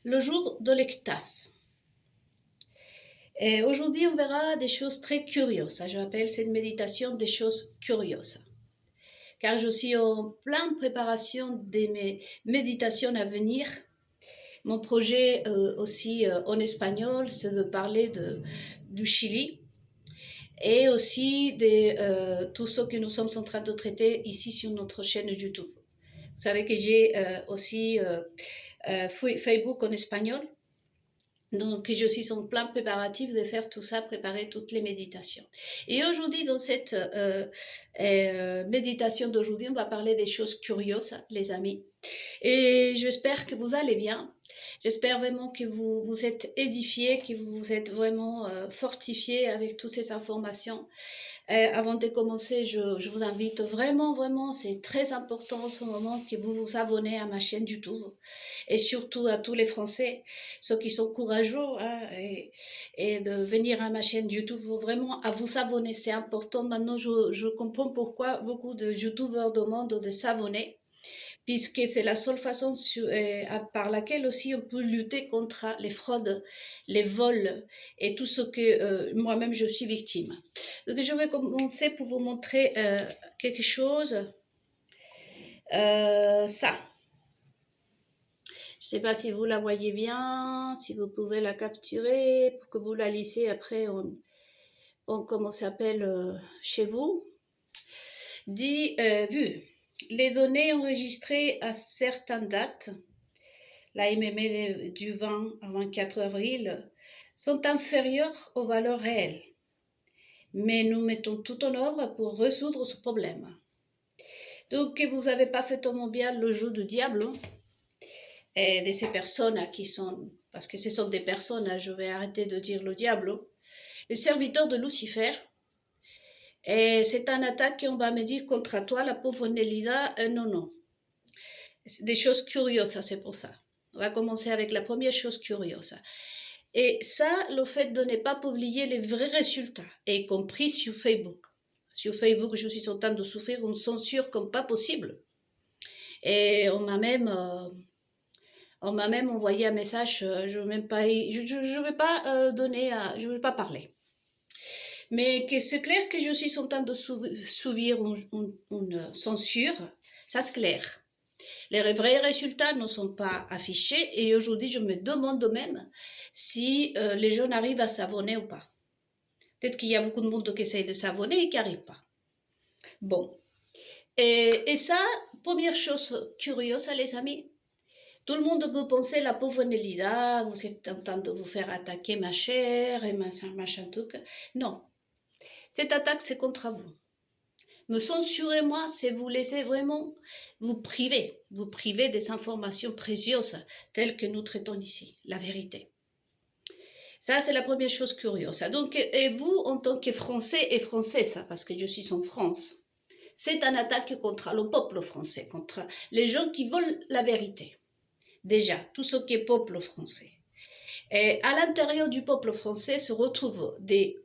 le jour de l'Ectase. Et aujourd'hui, on verra des choses très curieuses. Je appelle cette méditation des choses curieuses. Car je suis en pleine préparation de mes méditations à venir. Mon projet aussi en espagnol, c'est de parler du Chili et aussi de tout ce que nous sommes en train de traiter ici sur notre chaîne YouTube. Vous savez que j'ai aussi Facebook en espagnol. Donc, je suis en plein préparatif de faire tout ça, préparer toutes les méditations. Et aujourd'hui, dans cette méditation d'aujourd'hui, on va parler des choses curieuses, les amis. Et j'espère que vous allez bien. J'espère vraiment que vous vous êtes édifiés, que vous vous êtes vraiment fortifiés avec toutes ces informations. Avant de commencer, je vous invite vraiment, c'est très important en ce moment que vous vous abonnez à ma chaîne YouTube et surtout à tous les Français, ceux qui sont courageux et de venir à ma chaîne YouTube, vraiment à vous abonner, c'est important. Maintenant, je comprends pourquoi beaucoup de YouTubeurs demandent de s'abonner, puisque c'est la seule façon par laquelle aussi on peut lutter contre les fraudes, les vols et tout ce que moi-même je suis victime. Donc je vais commencer pour vous montrer quelque chose. Ça. Je ne sais pas si vous la voyez bien, si vous pouvez la capturer pour que vous la lisiez après comment ça s'appelle chez vous. Dit vu. Les données enregistrées à certaines dates, l'AMM du 20 à 24 avril, sont inférieures aux valeurs réelles. Mais nous mettons tout en œuvre pour résoudre ce problème. Donc, vous n'avez pas fait tellement bien le jeu du diable et de ces personnes qui sont, parce que ce sont des personnes, je vais arrêter de dire le diable, les serviteurs de Lucifer. Et c'est une attaque qu'on va me dire contre toi, la pauvre Nelida, non. C'est des choses curieuses, ça, c'est pour ça. On va commencer avec la première chose curieuse. Et ça, le fait de ne pas publier les vrais résultats, y compris sur Facebook. Sur Facebook, je suis en train de souffrir une censure comme pas possible. Et on m'a même envoyé un message, je ne vais pas je vais pas parler. Mais que c'est clair que je suis en train de subir une censure, ça c'est clair. Les vrais résultats ne sont pas affichés et aujourd'hui je me demande même si les gens arrivent à s'abonner ou pas. Peut-être qu'il y a beaucoup de monde qui essaye de s'abonner et qui n'arrive pas. Bon. Et ça, première chose curieuse, les amis, tout le monde peut penser, la pauvre Nelida, vous êtes en train de vous faire attaquer ma chère et machin truc. Non. Cette attaque, c'est contre vous. Me censurez-moi, c'est vous laisser vraiment vous priver des informations précieuses telles que nous traitons ici, la vérité. Ça, c'est la première chose curieuse. Donc, et vous, en tant que Français et Française, parce que je suis en France, c'est une attaque contre le peuple français, contre les gens qui veulent la vérité. Déjà, tout ce qui est peuple français. Et à l'intérieur du peuple français se retrouvent des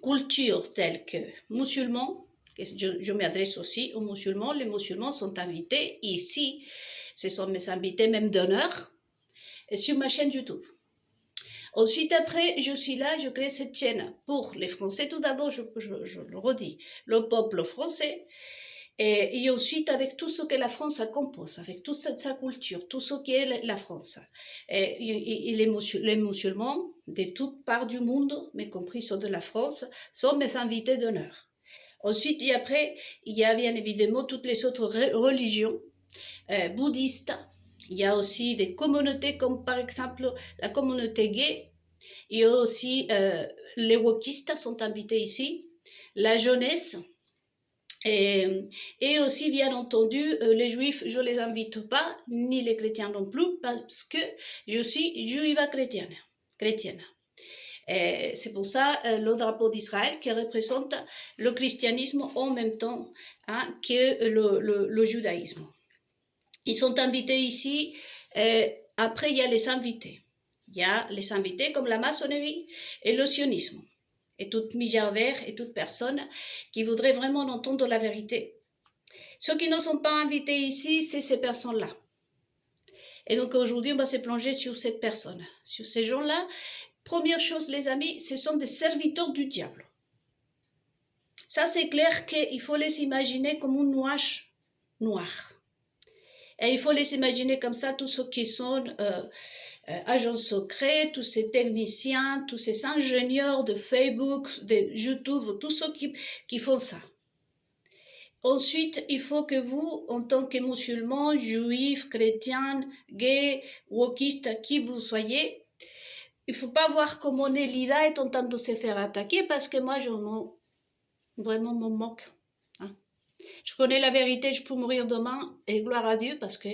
cultures telles que musulmans. Je m'adresse aussi aux musulmans. Les musulmans sont invités ici. Ce sont mes invités même d'honneur sur ma chaîne YouTube. Ensuite, après, je suis là, je crée cette chaîne pour les Français. Tout d'abord, je le redis, le peuple français. Et ensuite, avec tout ce que la France compose, avec toute sa culture, tout ce qu'est la France. Et les musulmans de toutes parts du monde, mais compris ceux de la France, sont mes invités d'honneur. Ensuite, et après, il y a bien évidemment toutes les autres religions bouddhistes. Il y a aussi des communautés comme par exemple la communauté gay. Il y a aussi les wokistes sont invités ici, la jeunesse. Et aussi, bien entendu, les juifs, je ne les invite pas, ni les chrétiens non plus, parce que je suis juive chrétienne. C'est pour ça le drapeau d'Israël qui représente le christianisme en même temps que le judaïsme. Ils sont invités ici. Après, il y a les invités. Il y a les invités comme la maçonnerie et le sionisme. Et toute milliardaire et toute personne qui voudrait vraiment entendre la vérité. Ceux qui ne sont pas invités ici, c'est ces personnes-là. Et donc aujourd'hui, on va se plonger sur cette personne, sur ces gens-là. Première chose, les amis, ce sont des serviteurs du diable. Ça, c'est clair qu'il faut les imaginer comme une nuage noire. Et il faut les imaginer comme ça, tous ceux qui sont agents secrets, tous ces techniciens, tous ces ingénieurs de Facebook, de YouTube, tous ceux qui font ça. Ensuite, il faut que vous, en tant que musulmans, juifs, chrétiens, gays, wokistes, qui vous soyez, il ne faut pas voir comment Nelida est en train de se faire attaquer parce que moi, je vraiment me moque. Hein. Je connais la vérité, je peux mourir demain et gloire à Dieu parce que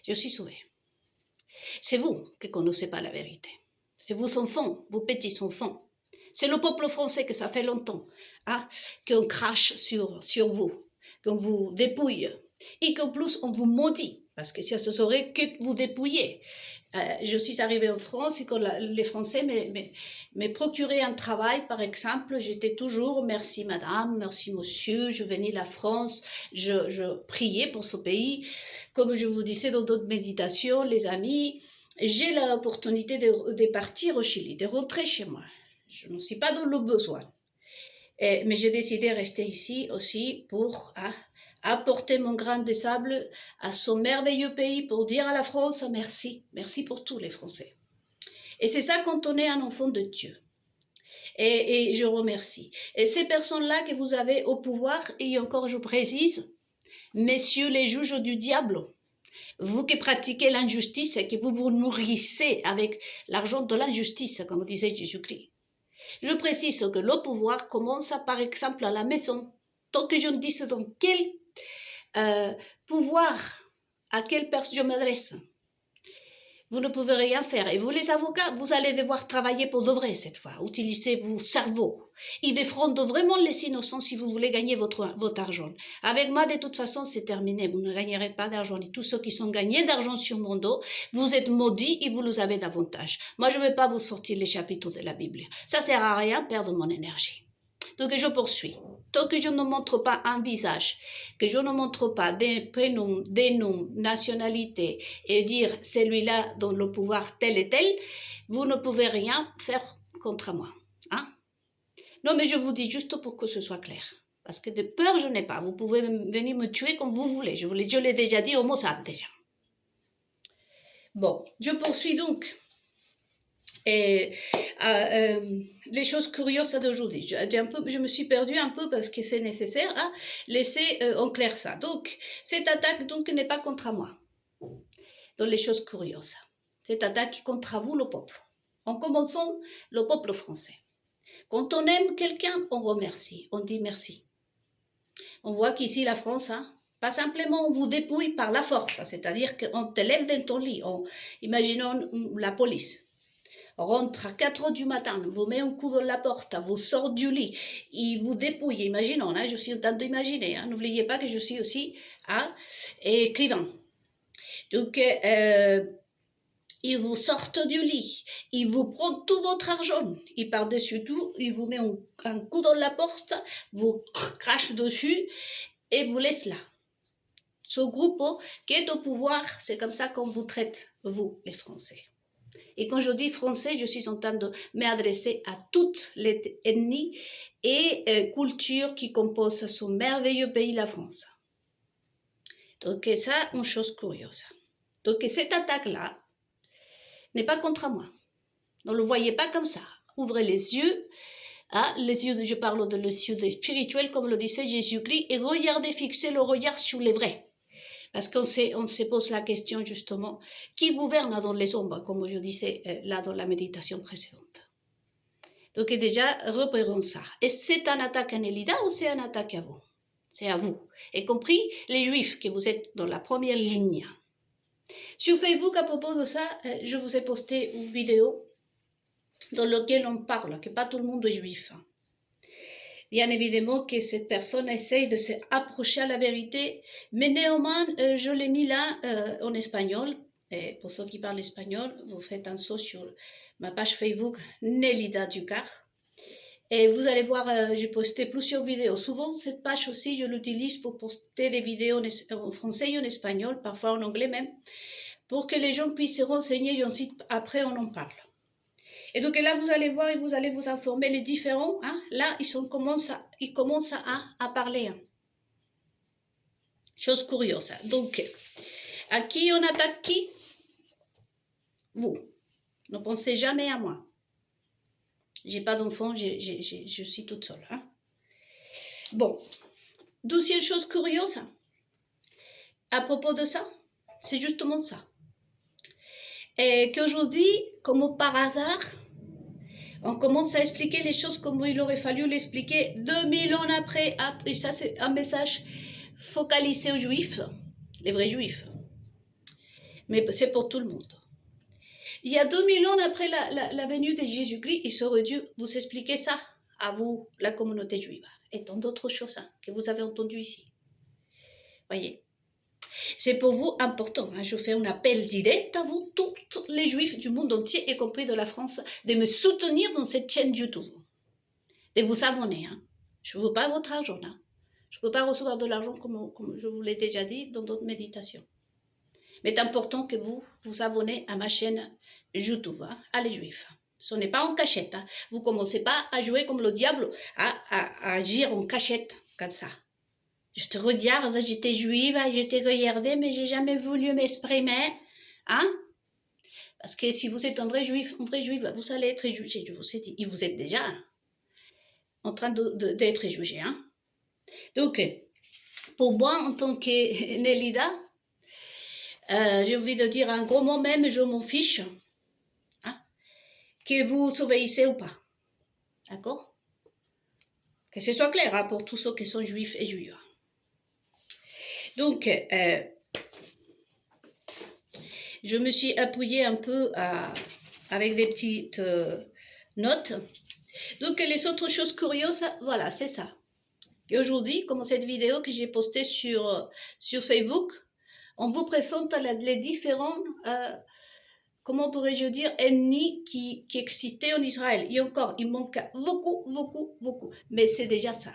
je suis sauvée. C'est vous qui ne connaissez pas la vérité. C'est vos enfants, vos petits enfants. C'est le peuple français que ça fait longtemps hein, qu'on crache sur vous, qu'on vous dépouille et qu'en plus on vous maudit parce que ça se saurait que vous dépouillez. Je suis arrivée en France et quand les Français me procuraient un travail, par exemple, j'étais toujours merci madame, merci monsieur, je venais de la France, je priais pour ce pays. Comme je vous disais dans d'autres méditations, les amis, j'ai l'opportunité de partir au Chili, de rentrer chez moi. Je ne suis pas dans le besoin. Mais j'ai décidé de rester ici aussi pour apporter mon grain de sable à ce merveilleux pays pour dire à la France merci. Merci pour tous les Français. Et c'est ça quand on est un enfant de Dieu. Et je remercie. Et ces personnes-là que vous avez au pouvoir, et encore je précise, messieurs les juges du diable, vous qui pratiquez l'injustice et que vous vous nourrissez avec l'argent de l'injustice, comme disait Jésus-Christ. Je précise que le pouvoir commence par exemple à la maison. Tant que je ne dise dans quel pouvoir, à quelle personne je m'adresse, vous ne pouvez rien faire. Et vous les avocats, vous allez devoir travailler pour de vrai cette fois. Utilisez vos cerveaux. Ils défendent vraiment les innocents si vous voulez gagner votre argent. Avec moi, de toute façon, c'est terminé. Vous ne gagnerez pas d'argent. Et tous ceux qui sont gagnés d'argent sur mon dos, vous êtes maudits et vous le avez davantage. Moi, je ne vais pas vous sortir les chapitres de la Bible. Ça ne sert à rien perdre mon énergie. Donc, je poursuis. Tant que je ne montre pas un visage, que je ne montre pas des prénoms, des noms, nationalités, et dire celui-là dans le pouvoir tel et tel, vous ne pouvez rien faire contre moi. Hein? Non, mais je vous dis juste pour que ce soit clair. Parce que de peur, je n'ai pas. Vous pouvez venir me tuer comme vous voulez. Je l'ai déjà dit au Mossad déjà. Bon, je poursuis donc. Et les choses curieuses d'aujourd'hui. Je me suis perdue un peu parce que c'est nécessaire à laisser en clair ça. Donc, cette attaque donc n'est pas contre moi. Dans les choses curieuses. Cette attaque est contre vous, le peuple. En commençant, le peuple français. Quand on aime quelqu'un, on remercie, on dit merci. On voit qu'ici, la France, hein, pas simplement on vous dépouille par la force, c'est-à-dire qu'on te lève dans ton lit. Imaginons la police. Rentre à 4 heures du matin, vous met un coup dans la porte, vous sort du lit, il vous dépouille. Imaginons, hein, je suis en train d'imaginer. Hein, n'oubliez pas que je suis aussi écrivain. Donc, il vous sort du lit, il vous prend tout votre argent, il par-dessus tout, il vous met un coup dans la porte, vous crache dessus et vous laisse là. Ce groupe qui est au pouvoir, c'est comme ça qu'on vous traite, vous, les Français. Et quand je dis français, je suis en train de m'adresser à toutes les ethnies et cultures qui composent ce merveilleux pays, la France. Donc ça, une chose curieuse. Donc cette attaque-là n'est pas contre moi. Ne le voyez pas comme ça. Ouvrez les yeux, je parle de les yeux spirituels, comme le disait Jésus-Christ, et regardez, fixez le regard sur les vrais. Parce qu'on se pose la question justement, qui gouverne dans les ombres, comme je disais là dans la méditation précédente. Donc déjà, repérons ça. Est-ce que c'est une attaque à Nelida ou c'est une attaque à vous? C'est à vous. Y compris les Juifs, que vous êtes dans la première ligne. Sur Facebook, à propos de ça, je vous ai posté une vidéo dans laquelle on parle, que pas tout le monde est juif. Bien évidemment que cette personne essaye de s'approcher à la vérité, mais néanmoins, je l'ai mis là en espagnol. Et pour ceux qui parlent espagnol, vous faites un saut sur ma page Facebook Nelida Ducar. Et vous allez voir, j'ai posté plusieurs vidéos. Souvent, cette page aussi, je l'utilise pour poster des vidéos en français et en espagnol, parfois en anglais même, pour que les gens puissent se renseigner et ensuite, après, on en parle. Et donc là, vous allez voir et vous allez vous informer les différents. Hein, là, ils commencent à parler. Hein. Chose curieuse. Donc, à qui on attaque qui? Vous. Ne pensez jamais à moi. J'ai pas d'enfant, je suis toute seule. Hein. Bon. Deuxième chose curieuse, à propos de ça, c'est justement ça. Et qu'aujourd'hui, comme par hasard, on commence à expliquer les choses comme il aurait fallu l'expliquer 2000 ans après. Et ça, c'est un message focalisé aux juifs, les vrais juifs. Mais c'est pour tout le monde. Il y a 2000 ans après la venue de Jésus-Christ, il aurait dû vous expliquer ça, à vous, la communauté juive, et tant d'autres choses hein, que vous avez entendues ici. Voyez. C'est pour vous important. Hein, je fais un appel direct à vous, tous les juifs du monde entier, y compris de la France, de me soutenir dans cette chaîne YouTube. De vous abonner. Hein. Je ne veux pas votre argent. Hein. Je ne peux pas recevoir de l'argent comme je vous l'ai déjà dit dans d'autres méditations. Mais c'est important que vous vous abonnez à ma chaîne YouTube, hein, à les juifs. Ce n'est pas en cachette. Hein. Vous ne commencez pas à jouer comme le diable, à agir en cachette, comme ça. Je te regarde, j'étais juive, je t'ai regardé, mais j'ai jamais voulu m'exprimer. Hein? Parce que si vous êtes un vrai juif, vous allez être jugé. Je vous ai dit, et vous êtes déjà en train d'être jugé. Hein? Donc, pour moi, en tant que Nélida, j'ai envie de dire un gros mot même, je m'en fiche. Hein? Que vous obéissez ou pas. D'accord? Que ce soit clair hein, pour tous ceux qui sont juifs et juives. Donc, je me suis appuyée un peu avec des petites notes. Donc, les autres choses curieuses, voilà, c'est ça. Et aujourd'hui, comme cette vidéo que j'ai postée sur Facebook, on vous présente les différents, comment pourrais-je dire, ennemis qui existaient en Israël. Et encore, il manque beaucoup. Mais c'est déjà ça.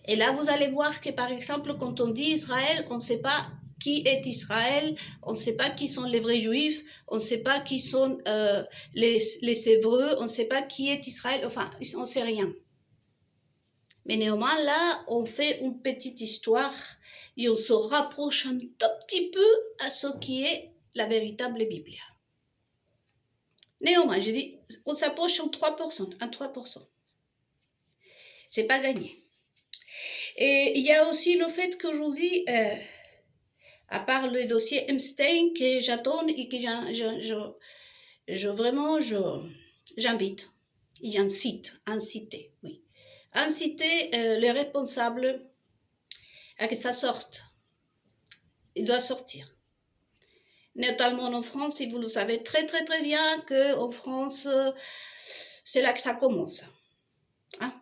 Et là, vous allez voir que, par exemple, quand on dit Israël, on ne sait pas qui est Israël, on ne sait pas qui sont les vrais juifs, on ne sait pas qui sont les Hébreux, on ne sait pas qui est Israël, enfin, on ne sait rien. Mais néanmoins, là, on fait une petite histoire et on se rapproche un tout petit peu à ce qui est la véritable Bible. Néanmoins, je dis, on s'approche en 3%. C'est pas gagné. Et il y a aussi le fait qu'aujourd'hui, à part le dossier Epstein que j'attends et que j'invite, inciter les responsables à que ça sorte. Il doit sortir. Notamment en France, si vous le savez très bien qu'en France, c'est là que ça commence. Hein?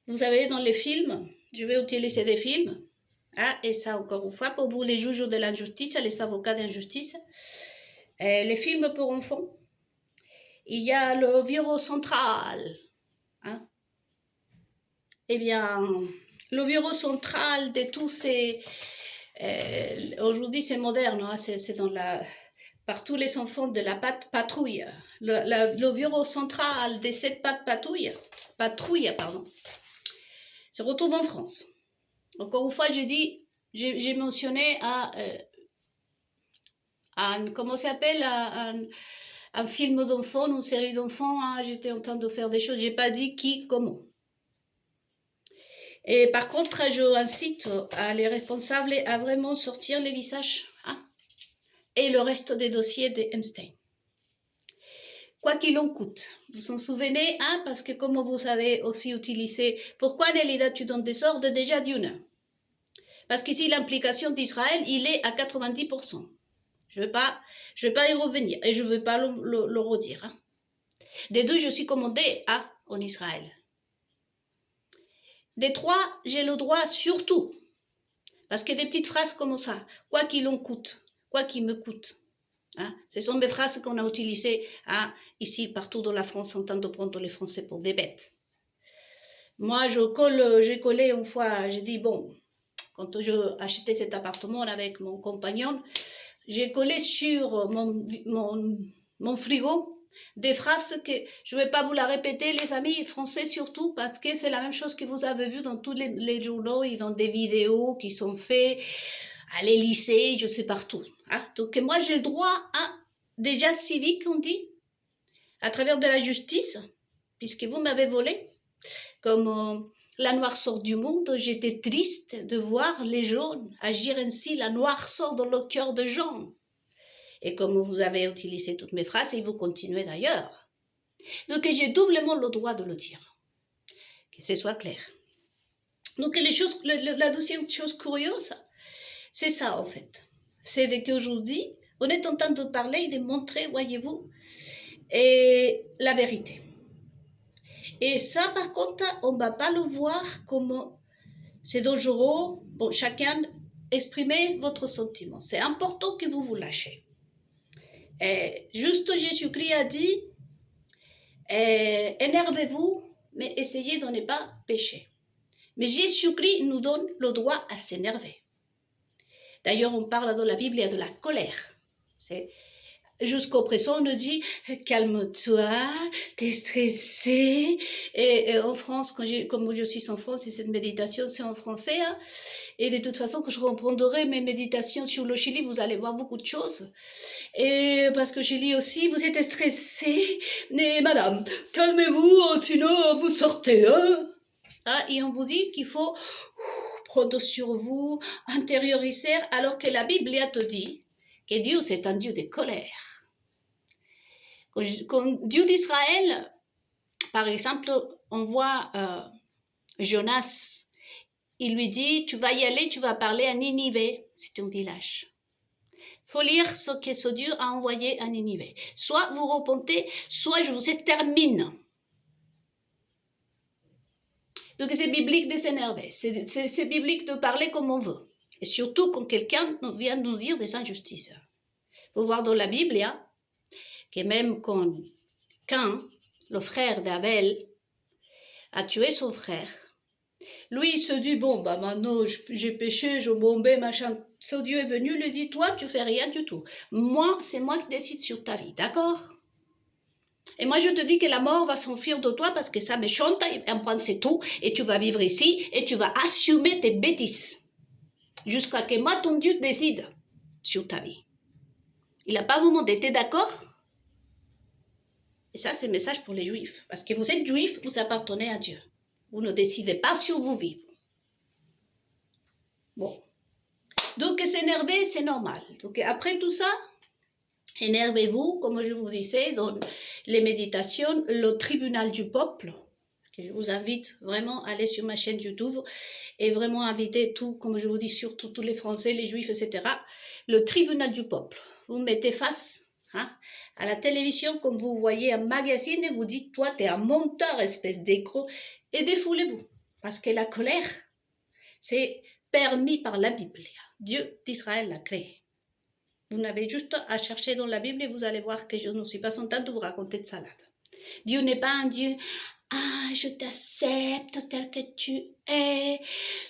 Vous savez, dans les films, je vais utiliser des films, hein, et ça encore une fois, pour vous les juges de l'injustice, les avocats d'injustice, les films pour enfants, il y a le bureau central. Hein? Eh bien, le bureau central de tous ces... aujourd'hui, c'est moderne, hein, c'est dans par tous les enfants de la patrouille. Le bureau central de cette patrouille, se retrouve en France. Encore une fois, j'ai mentionné comment ça s'appelle, un film d'enfants, une série d'enfants, hein, j'étais en train de faire des choses, j'ai pas dit qui, comment. Et par contre, je incite les responsables à vraiment sortir les visages, hein, et le reste des dossiers de Epstein. Quoi qu'il en coûte. Vous vous en souvenez, hein, parce que comme vous avez aussi utilisé, pourquoi Nélida tu donnes des ordres déjà d'une? Parce qu'ici, l'implication d'Israël, il est à 90%. Je ne vais pas y revenir et je ne veux pas le redire. Hein. Des deux, je suis commandée en Israël. Des trois, j'ai le droit surtout. Parce que des petites phrases comme ça, quoi qu'il en coûte, quoi qu'il me coûte. Hein, ce sont des phrases qu'on a utilisées ici, partout dans la France, en train de prendre les Français pour des bêtes. Moi, j'ai collé une fois, j'ai dit, bon, quand je achetais cet appartement avec mon compagnon, j'ai collé sur mon frigo des phrases que je ne vais pas vous la répéter, les amis français surtout, parce que c'est la même chose que vous avez vu dans tous les journaux et dans des vidéos qui sont faites à l'Élysée, je sais partout. Hein. Donc moi j'ai le droit à déjà civique, on dit, à travers de la justice, puisque vous m'avez volé, comme la noirceur du monde, j'étais triste de voir les gens agir ainsi, la noirceur dans le cœur des gens. Et comme vous avez utilisé toutes mes phrases, et vous continuez d'ailleurs. Donc j'ai doublement le droit de le dire, que ce soit clair. Donc la deuxième chose curieuse, c'est ça en fait. C'est qu'aujourd'hui, on est en train de parler et de montrer, voyez-vous, la vérité. Et ça, par contre, on ne va pas le voir comme c'est dangereux. Bon, chacun exprimez votre sentiment. C'est important que vous vous lâchez. Et juste Jésus-Christ a dit, énervez-vous, mais essayez de ne pas pécher. Mais Jésus-Christ nous donne le droit à s'énerver. D'ailleurs, on parle dans la Bible, il y a de la colère. Jusqu'au présent, on nous dit « calme-toi, t'es stressé ». Et en France, comme je suis en France, et cette méditation, c'est en français. Hein, et de toute façon, quand je reprendrai mes méditations sur le Chili, vous allez voir beaucoup de choses. Et parce que je lis aussi, vous êtes stressé, mais madame, calmez-vous, sinon vous sortez. Hein, et on vous dit qu'il faut prendre sur vous, intérioriser, alors que la Bible te dit que Dieu, c'est un Dieu de colère. Quand Dieu d'Israël, par exemple, on voit Jonas, il lui dit, tu vas y aller, tu vas parler à Ninive, c'est un village. Il faut lire ce que ce Dieu a envoyé à Ninive. Soit vous repentez, soit je vous extermine. Donc c'est biblique de s'énerver, c'est biblique de parler comme on veut. Et surtout quand quelqu'un vient nous dire des injustices. Il faut voir dans la Bible, hein, que même quand Cain, le frère d'Abel, a tué son frère, lui il se dit, bon, bah maintenant j'ai péché, je bombais, machin. Ce Dieu est venu, lui dit, toi tu fais rien du tout. Moi, c'est moi qui décide sur ta vie, d'accord? Et moi, je te dis que la mort va s'enfuir de toi parce que ça me chante, un point c'est tout, et tu vas vivre ici, et tu vas assumer tes bêtises. Jusqu'à ce que moi, ton Dieu, décide sur ta vie. Il n'a pas demandé, t'es d'accord? Et ça, c'est le message pour les Juifs. Parce que vous êtes Juifs, vous appartenez à Dieu. Vous ne décidez pas sur vos vies. Bon. Donc, s'énerver, c'est normal. Donc, après tout ça, énervez-vous, comme je vous disais, dans les méditations, le tribunal du peuple, que je vous invite vraiment à aller sur ma chaîne YouTube et vraiment inviter tout, comme je vous dis, surtout tous les Français, les Juifs, etc. Le tribunal du peuple. Vous mettez face à la télévision, comme vous voyez un magazine, et vous dites, toi, tu es un menteur, espèce d'écro, et défoulez-vous. Parce que la colère, c'est permis par la Bible. Dieu d'Israël l'a créé. Vous n'avez juste à chercher dans la Bible et vous allez voir que je ne suis pas en train de vous raconter de salade. Dieu n'est pas un Dieu, ah, je t'accepte tel que tu es.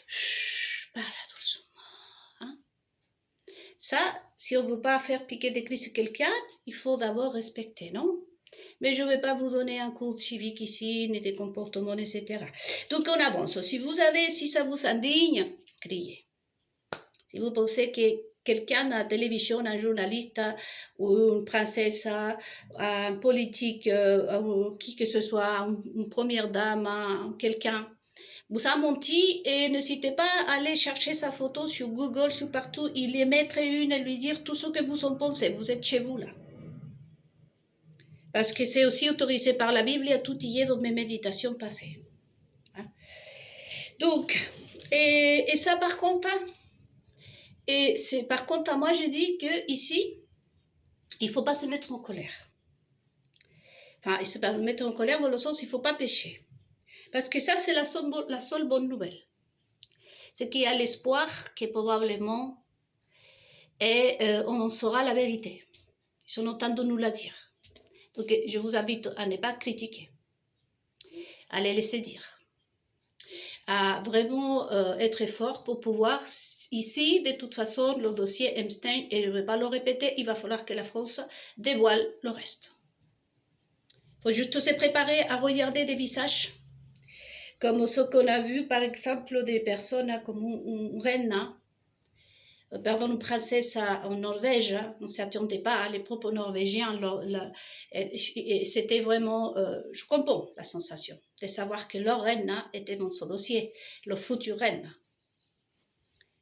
Chut, parle doucement. Hein? Ça, si on ne veut pas faire piquer des crises quelqu'un, il faut d'abord respecter, non? Mais je ne vais pas vous donner un cours de civique ici, ni des comportements, etc. Donc on avance. Si ça vous indigne, criez. Si vous pensez que quelqu'un à la télévision, un journaliste ou une princesse, un politique, qui que ce soit, une première dame, quelqu'un, vous a menti et n'hésitez pas à aller chercher sa photo sur Google, sur partout, il y mettre une et lui dire tout ce que vous en pensez. Vous êtes chez vous là. Parce que c'est aussi autorisé par la Bible, il y a tout y est dans mes méditations passées. Hein? Donc, et ça par contre... Et c'est par contre à moi je dis que ici il faut pas se mettre en colère. Enfin, il se mettre en colère dans le sens il faut pas pécher. Parce que ça c'est la seule bonne nouvelle. C'est qu'il y a l'espoir que probablement on en saura la vérité. Ils sont en train de nous la dire. Donc je vous invite à ne pas critiquer, à les laisser dire, à vraiment être fort pour pouvoir, ici, de toute façon, le dossier Epstein, et je ne vais pas le répéter, il va falloir que la France dévoile le reste. Il faut juste se préparer à regarder des visages, comme ce qu'on a vu, par exemple, des personnes comme une reine, pardon, une princesse en Norvège, on ne s'y attendait pas, les propres Norvégiens, c'était vraiment, je comprends la sensation de savoir que leur reine était dans son dossier, leur future reine.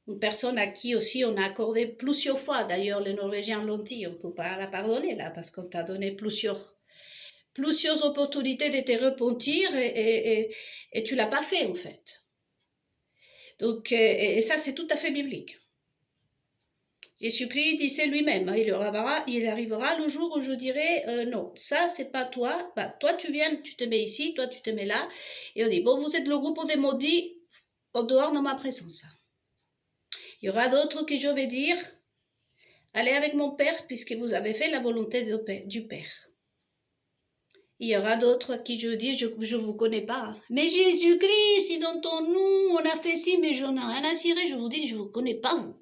Une personne à qui aussi on a accordé plusieurs fois, d'ailleurs les Norvégiens l'ont dit, on ne peut pas la pardonner là, parce qu'on t'a donné plusieurs opportunités de te repentir et tu ne l'as pas fait en fait. Donc, et ça c'est tout à fait biblique. Jésus-Christ disait lui-même, il arrivera le jour où je dirai non, ça c'est pas toi, bah, toi tu viens, tu te mets ici, toi tu te mets là, et on dit bon, vous êtes le groupe des maudits en dehors de ma présence. Il y aura d'autres que je vais dire, allez avec mon Père puisque vous avez fait la volonté du Père. Il y aura d'autres à qui je dis, je ne vous connais pas. Mais Jésus-Christ, si dans ton nom on a fait ci, mais je n'ai rien à cirer, je vous dis, je ne vous connais pas vous.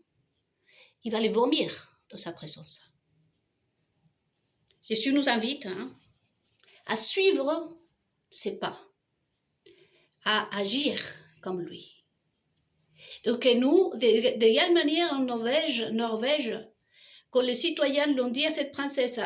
Il va les vomir dans sa présence. Jésus nous invite à suivre ses pas, à agir comme lui. Donc nous, de quelle manière en Norvège, quand les citoyens l'ont dit à cette princesse,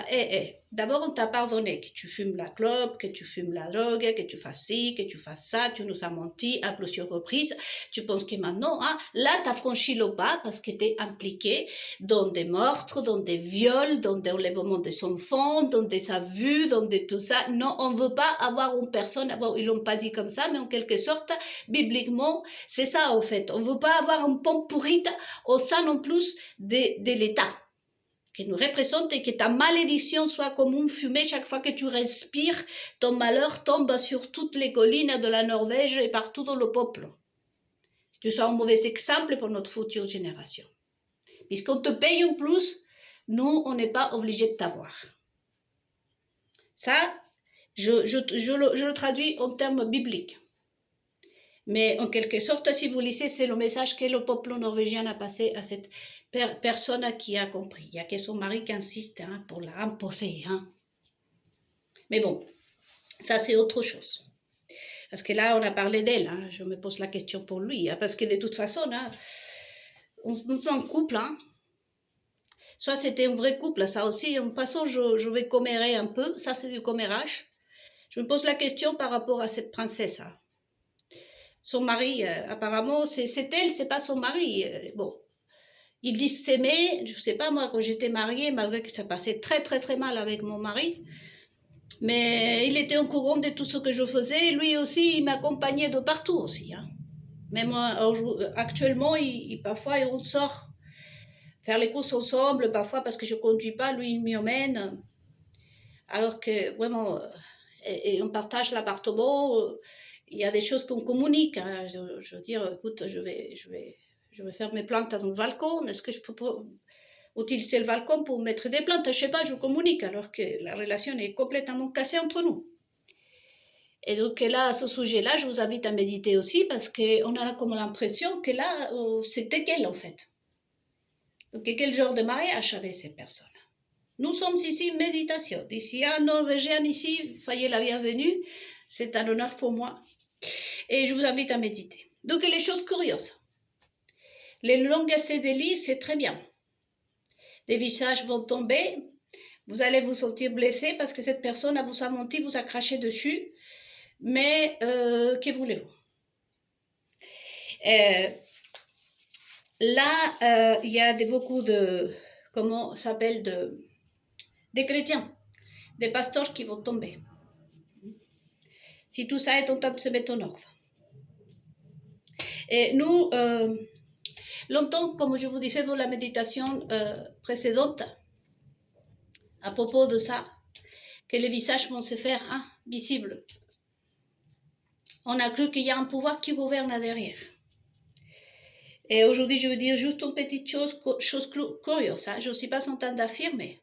d'abord on t'a pardonné que tu fumes la clope, que tu fumes la drogue, que tu fasses ci, que tu fasses ça, tu nous as menti à plusieurs reprises, tu penses que maintenant, là tu as franchi le pas parce que tu es impliqué dans des meurtres, dans des viols, dans des enlèvements des enfants, dans des abus, dans tout ça. Non, on ne veut pas avoir une personne, bon, ils ne l'ont pas dit comme ça, mais en quelque sorte, bibliquement, c'est ça en fait. On ne veut pas avoir une pomme pourrite au sein non plus de l'État, qui nous représente et que ta malédiction soit comme une fumée chaque fois que tu respires, ton malheur tombe sur toutes les collines de la Norvège et partout dans le peuple. Que tu sois un mauvais exemple pour notre future génération. Puisqu'on te paye en plus, nous, on n'est pas obligé de t'avoir. Ça, je le traduis en termes bibliques. Mais en quelque sorte, si vous lisez, c'est le message que le peuple norvégien a passé à cette personne qui a compris. Il y a que son mari qui insiste pour la imposer. Mais bon, ça c'est autre chose. Parce que là, on a parlé d'elle. Je me pose la question pour lui. Parce que de toute façon, on est en couple. Soit c'était un vrai couple, ça aussi. En passant, je vais commérer un peu. Ça, c'est du commérage. Je me pose la question par rapport à cette princesse. Son mari, apparemment, c'est elle, c'est pas son mari. Bon, ils disent s'aimer. Je sais pas, moi, quand j'étais mariée, malgré que ça passait très, très, très mal avec mon mari, mais il était au courant de tout ce que je faisais. Lui aussi, il m'accompagnait de partout aussi. Même actuellement, parfois, on sort faire les courses ensemble, parfois parce que je conduis pas, lui, il m'y emmène. Alors que, vraiment, et on partage l'appartement. Il y a des choses qu'on communique. Je veux dire, écoute, je vais faire mes plantes dans le balcon. Est-ce que je peux utiliser le balcon pour mettre des plantes? Je sais pas, je communique, alors que la relation est complètement cassée entre nous. Et donc là, à ce sujet-là, je vous invite à méditer aussi, parce qu'on a comme l'impression que là, c'était qu'elle, en fait. Donc, quel genre de mariage avait ces personnes? Nous sommes ici méditation. D'ici un Norvégien ici, soyez la bienvenue. C'est un honneur pour moi. Et je vous invite à méditer. Donc, les choses curieuses. Les longues CDI, c'est très bien. Des visages vont tomber. Vous allez vous sentir blessé parce que cette personne vous a menti, vous a craché dessus. Mais, que voulez-vous? Là, il y a beaucoup de, comment ça s'appelle, des chrétiens, des pasteurs qui vont tomber. Si tout ça est en train de se mettre en ordre. Et nous, longtemps, comme je vous disais dans la méditation précédente, à propos de ça, que les visages vont se faire visibles. On a cru qu'il y a un pouvoir qui gouverne derrière. Et aujourd'hui, je veux dire juste une petite chose curieuse. Je ne suis pas en train d'affirmer.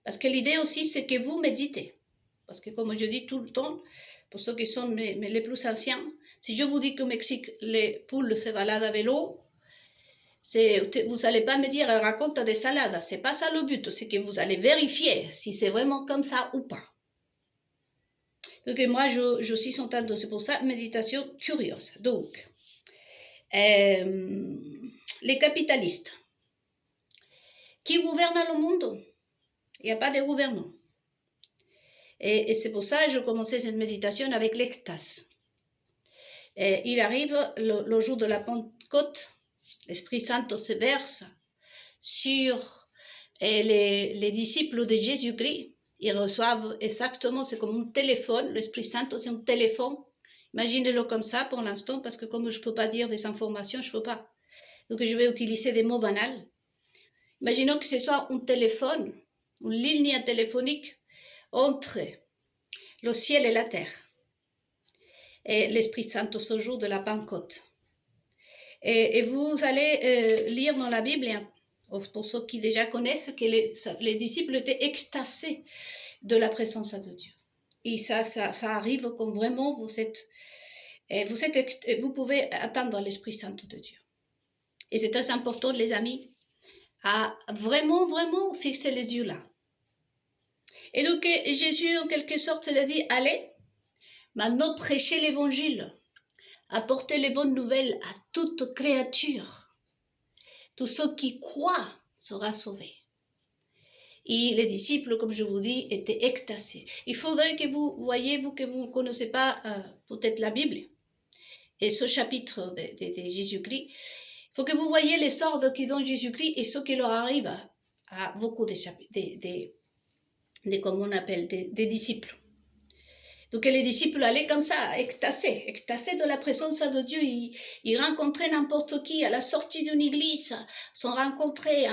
Parce que l'idée aussi, c'est que vous méditez. Parce que comme je dis tout le temps, pour ceux qui sont les plus anciens, Si je vous dis qu'au Mexique, les poules se baladent à vélo, vous n'allez pas me dire, elle raconte des salades. C'est pas ça le but, c'est que vous allez vérifier si c'est vraiment comme ça ou pas. Donc moi, je suis en train de, c'est pour ça, méditation curieuse. Donc, les capitalistes, qui gouvernent le monde? Il n'y a pas de gouvernants. Et c'est pour ça que je commençais cette méditation avec l'extase. Il arrive le jour de la Pentecôte, l'Esprit Saint se verse sur les disciples de Jésus-Christ. Ils reçoivent exactement, c'est comme un téléphone, l'Esprit Saint c'est un téléphone. Imaginez-le comme ça pour l'instant, parce que comme je ne peux pas dire des informations, je ne peux pas. Donc je vais utiliser des mots banals. Imaginons que ce soit un téléphone, une ligne téléphonique entre le ciel et la terre. Et l'Esprit Saint ce jour de la Pentecôte. Et vous allez lire dans la Bible, pour ceux qui déjà connaissent, que les disciples étaient extasiés de la présence de Dieu. Et ça arrive quand vraiment vous pouvez attendre l'Esprit Saint de Dieu. Et c'est très important, les amis, à vraiment, vraiment fixer les yeux là. Et donc Jésus, en quelque sorte, il a dit, allez, maintenant prêchez l'évangile, apportez les bonnes nouvelles à toute créature. Tous ceux qui croient seront sauvés. Et les disciples, comme je vous dis, étaient extasiés. Il faudrait que vous voyez, vous que vous ne connaissez pas peut-être la Bible, et ce chapitre de Jésus-Christ, il faut que vous voyez les sorts qui donnent Jésus-Christ et ce qui leur arrive à beaucoup comme on appelle, des disciples. Donc les disciples allaient comme ça, extasiés de la présence de Dieu. Ils rencontraient n'importe qui à la sortie d'une église. Ils ont rencontré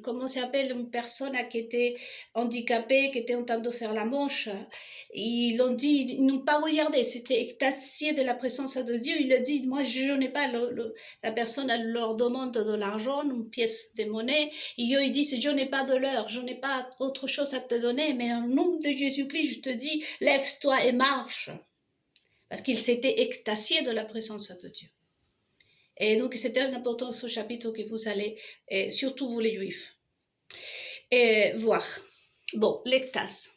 comment s'appelle, une personne qui était handicapée, qui était en train de faire la manche. Ils l'ont dit, ils n'ont pas regardé, c'était extasié de la présence de Dieu. Il a dit, moi je n'ai pas, la personne elle leur demande de l'argent, une pièce de monnaie. Et eux ils disent, je n'ai pas de l'heure, je n'ai pas autre chose à te donner, mais au nom de Jésus-Christ, je te dis, lève-toi et marche. Parce qu'ils s'étaient extasiés de la présence de Dieu. Et donc c'est très important ce chapitre que vous allez, surtout vous les Juifs, voir. Bon, l'extase.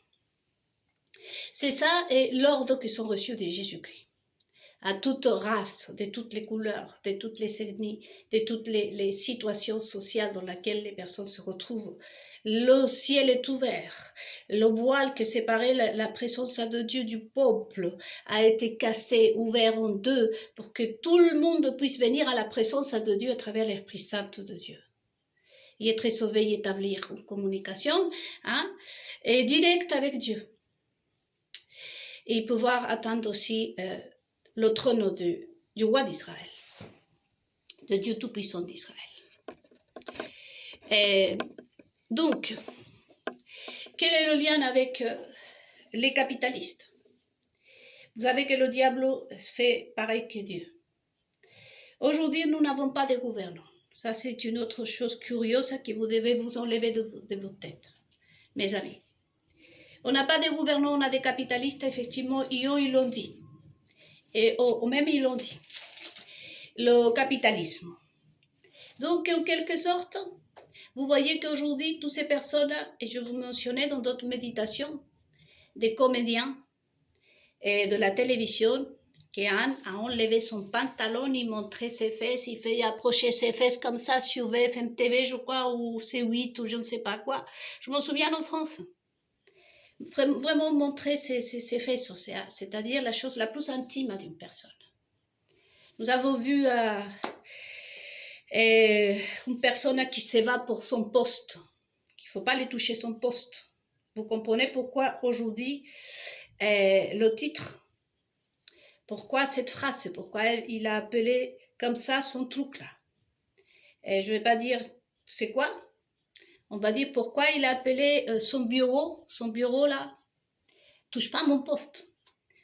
C'est ça et l'ordre qui sont reçus de Jésus-Christ. À toute race, de toutes les couleurs, de toutes les ethnies, de toutes les situations sociales dans lesquelles les personnes se retrouvent. Le ciel est ouvert. Le voile qui séparait la présence de Dieu du peuple a été cassé, ouvert en deux, pour que tout le monde puisse venir à la présence de Dieu à travers l'Esprit Saint de Dieu. Y être sauvé et établir une communication et directe avec Dieu. Et pouvoir atteindre aussi le trône du roi d'Israël, de Dieu Tout-Puissant d'Israël. Donc, quel est le lien avec les capitalistes? Vous savez que le diable fait pareil que Dieu. Aujourd'hui, nous n'avons pas de gouvernants. Ça, c'est une autre chose curieuse que vous devez vous enlever de votre tête, mes amis. On n'a pas de gouvernants, on a des capitalistes, effectivement, et eux, ils l'ont dit. Et même, ils l'ont dit. Le capitalisme. Donc, en quelque sorte, vous voyez qu'aujourd'hui, toutes ces personnes, et je vous mentionnais dans d'autres méditations, des comédiens et de la télévision, qui a enlevé son pantalon, il montrait ses fesses, il fait approcher ses fesses comme ça sur BFM TV, je crois, ou C8, ou je ne sais pas quoi. Je m'en souviens en France. Vraiment montrer ses fesses, c'est-à-dire la chose la plus intime d'une personne. Nous avons vu une personne qui se va pour son poste, qu'il ne faut pas aller toucher son poste. Vous comprenez pourquoi aujourd'hui, le titre, pourquoi cette phrase, pourquoi il a appelé comme ça son truc là. Et je ne vais pas dire c'est quoi. On va dire pourquoi il a appelé son bureau là, touche pas mon poste.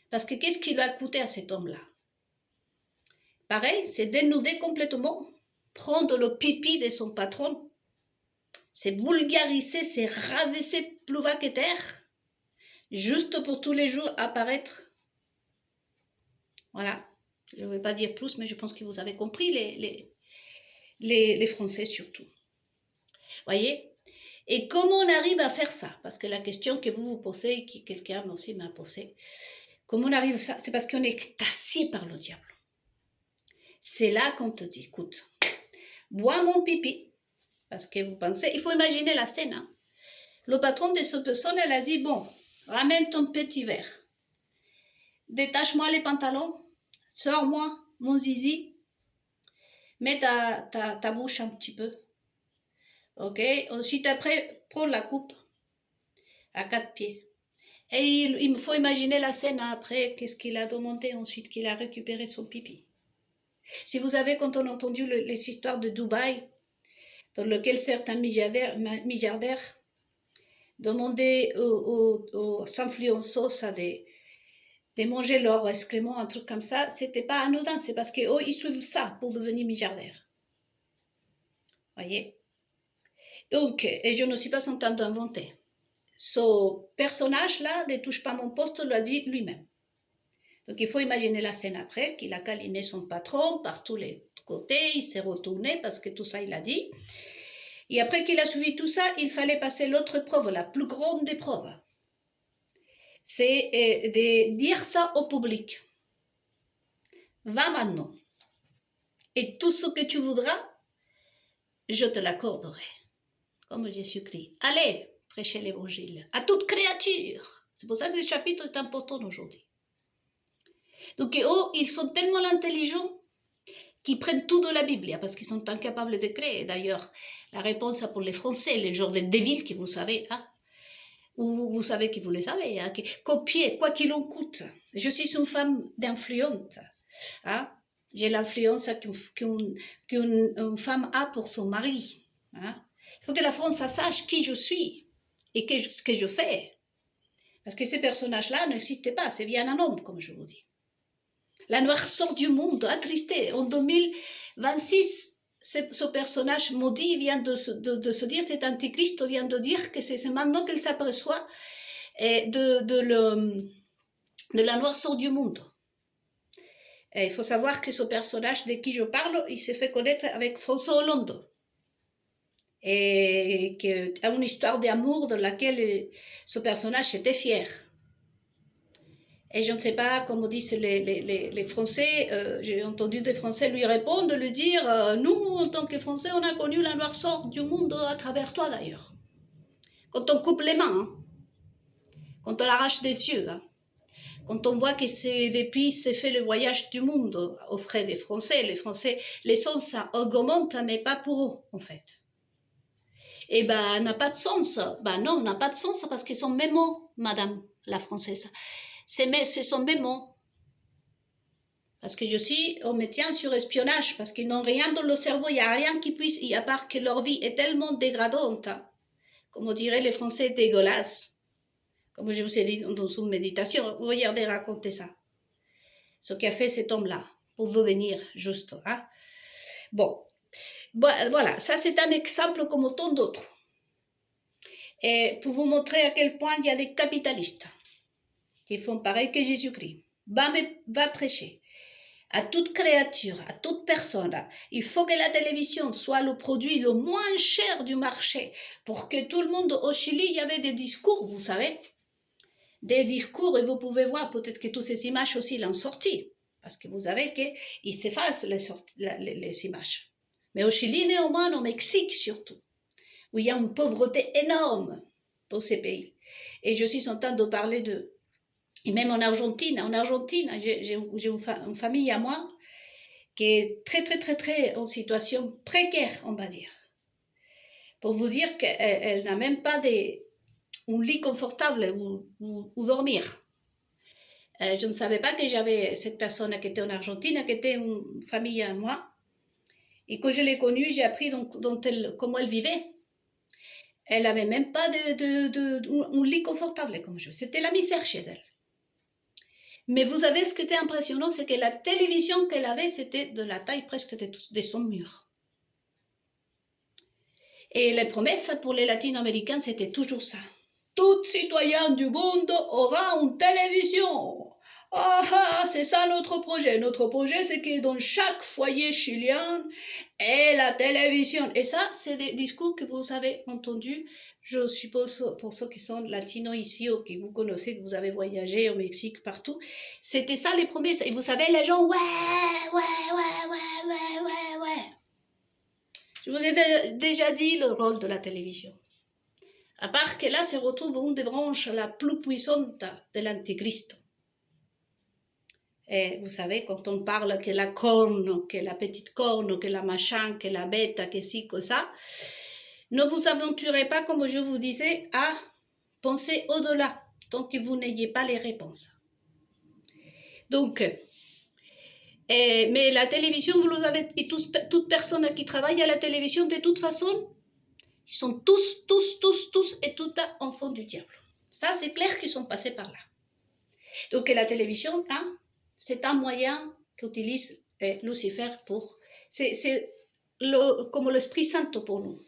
Parce que qu'est-ce qui lui a coûté à cet homme-là? Pareil, c'est dénuder complètement, prendre le pipi de son patron, c'est vulgariser, c'est rabaisser plus bas que terre, juste pour tous les jours apparaître. Voilà. Je ne vais pas dire plus, mais je pense que vous avez compris, les Français surtout. Voyez? Et comment on arrive à faire ça? Parce que la question que vous vous posez, que quelqu'un aussi m'a posée, comment on arrive à ça? C'est parce qu'on est tassé par le diable. C'est là qu'on te dit, écoute, bois mon pipi. Parce que vous pensez, il faut imaginer la scène. Hein? Le patron de cette personne, elle a dit, bon, ramène ton petit verre. Détache-moi les pantalons. Sors-moi mon zizi. Mets ta bouche un petit peu. Ok? Ensuite, après, prends la coupe à 4 pieds. Et il me faut imaginer la scène après, qu'est-ce qu'il a demandé ensuite, qu'il a récupéré son pipi. Si vous avez, quand on a entendu les histoires de Dubaï, dans lequel certains milliardaires demandaient aux influenceuses de manger leur excrément, un truc comme ça, c'était pas anodin, c'est parce qu'eux, ils suivent ça pour devenir milliardaires. Voyez? Donc, et je ne suis pas en train d'inventer. Ce personnage-là ne touche pas mon poste, l'a dit lui-même. Donc il faut imaginer la scène après, qu'il a câliné son patron par tous les côtés, il s'est retourné parce que tout ça il a dit. Et après qu'il a suivi tout ça, il fallait passer l'autre épreuve, la plus grande épreuve. C'est de dire ça au public. Va maintenant. Et tout ce que tu voudras, je te l'accorderai. Comme Jésus-Christ. Allez, prêchez l'évangile à toute créature. C'est pour ça que ce chapitre est important aujourd'hui. Donc, ils sont tellement intelligents qu'ils prennent tout de la Bible, parce qu'ils sont incapables de créer. D'ailleurs, la réponse pour les Français, les genres de débiles que vous savez, hein, ou vous savez que vous le savez, hein, copier, quoi qu'il en coûte. Je suis une femme d'influente. Hein. J'ai l'influence qu'une femme a pour son mari. Hein. Il faut que la France sache qui je suis et ce que je fais. Parce que ces personnages-là n'existaient pas, c'est bien un homme, comme je vous dis. La noirceur du monde, attristé. En 2026, ce personnage maudit vient de se dire, cet antichrist vient de dire que c'est maintenant qu'il s'aperçoit de la noirceur du monde. Et il faut savoir que ce personnage de qui je parle, il s'est fait connaître avec François Hollande. Et qu'il y a une histoire d'amour de laquelle ce personnage était fier. Et je ne sais pas, comme disent les Français, j'ai entendu des Français lui répondre, lui dire nous, en tant que Français, on a connu la noirceur du monde à travers toi d'ailleurs. Quand on coupe les mains, hein, quand on arrache des yeux, hein, quand on voit que depuis c'est fait le voyage du monde aux frais des Français, les sens augmentent, mais pas pour eux, en fait. Et ben, n'a pas de sens. Ben non, n'a pas de sens parce qu'ils sont mes mots, madame la française. Ce sont mes mots. Parce que on me tient sur espionnage, parce qu'ils n'ont rien dans le cerveau, il n'y a rien qui puisse, à part que leur vie est tellement dégradante, hein, comme on dirait les Français, dégueulasse. Comme je vous ai dit dans une méditation, regardez raconter ça. Ce qu'a fait cet homme-là, pour devenir juste. Hein. Bon, voilà, ça c'est un exemple comme autant d'autres. Et pour vous montrer à quel point il y a des capitalistes qui font pareil que Jésus-Christ. Va prêcher à toute créature, à toute personne. Il faut que la télévision soit le produit le moins cher du marché pour que tout le monde au Chili, il y avait des discours, vous savez, des discours, et vous pouvez voir peut-être que toutes ces images aussi l'ont sorti, parce que vous savez qu'ils s'effacent les images. Mais au Chili, néanmoins, au Mexique surtout, où il y a une pauvreté énorme dans ces pays. Et je suis en train de parler et même en Argentine, j'ai une famille à moi qui est très, très, très, très en situation précaire, on va dire. Pour vous dire qu'elle n'a même pas un lit confortable où dormir. Je ne savais pas que j'avais cette personne qui était en Argentine, qui était une famille à moi. Et quand je l'ai connue, j'ai appris comment elle vivait. Elle n'avait même pas un lit confortable comme je. C'était la misère chez elle. Mais vous savez, ce qui était impressionnant, c'est que la télévision qu'elle avait, c'était de la taille presque de son mur. Et les promesses pour les latino-américains, c'était toujours ça. Tout citoyen du monde aura une télévision. c'est ça notre projet. Notre projet, c'est que dans chaque foyer chilien ait la télévision. Et ça, c'est des discours que vous avez entendus, je suppose, pour ceux qui sont latinos ici ou qui vous connaissez, que vous avez voyagé au Mexique, partout. C'était ça les promesses. Et vous savez, les gens, ouais. Je vous ai déjà dit le rôle de la télévision. À part que là se retrouve une des branches la plus puissante de l'antichrist. Et vous savez, quand on parle que la corne, que la petite corne, que la machin, que la bête, que ci, que ça, ne vous aventurez pas, comme je vous disais, à penser au-delà, tant que vous n'ayez pas les réponses. Donc, mais la télévision, vous le savez, et toute personne qui travaille à la télévision, de toute façon, ils sont tous et toutes enfants du diable. Ça, c'est clair qu'ils sont passés par là. Donc, la télévision, hein, c'est un moyen qu'utilise Lucifer pour... C'est comme l'Esprit Saint pour nous.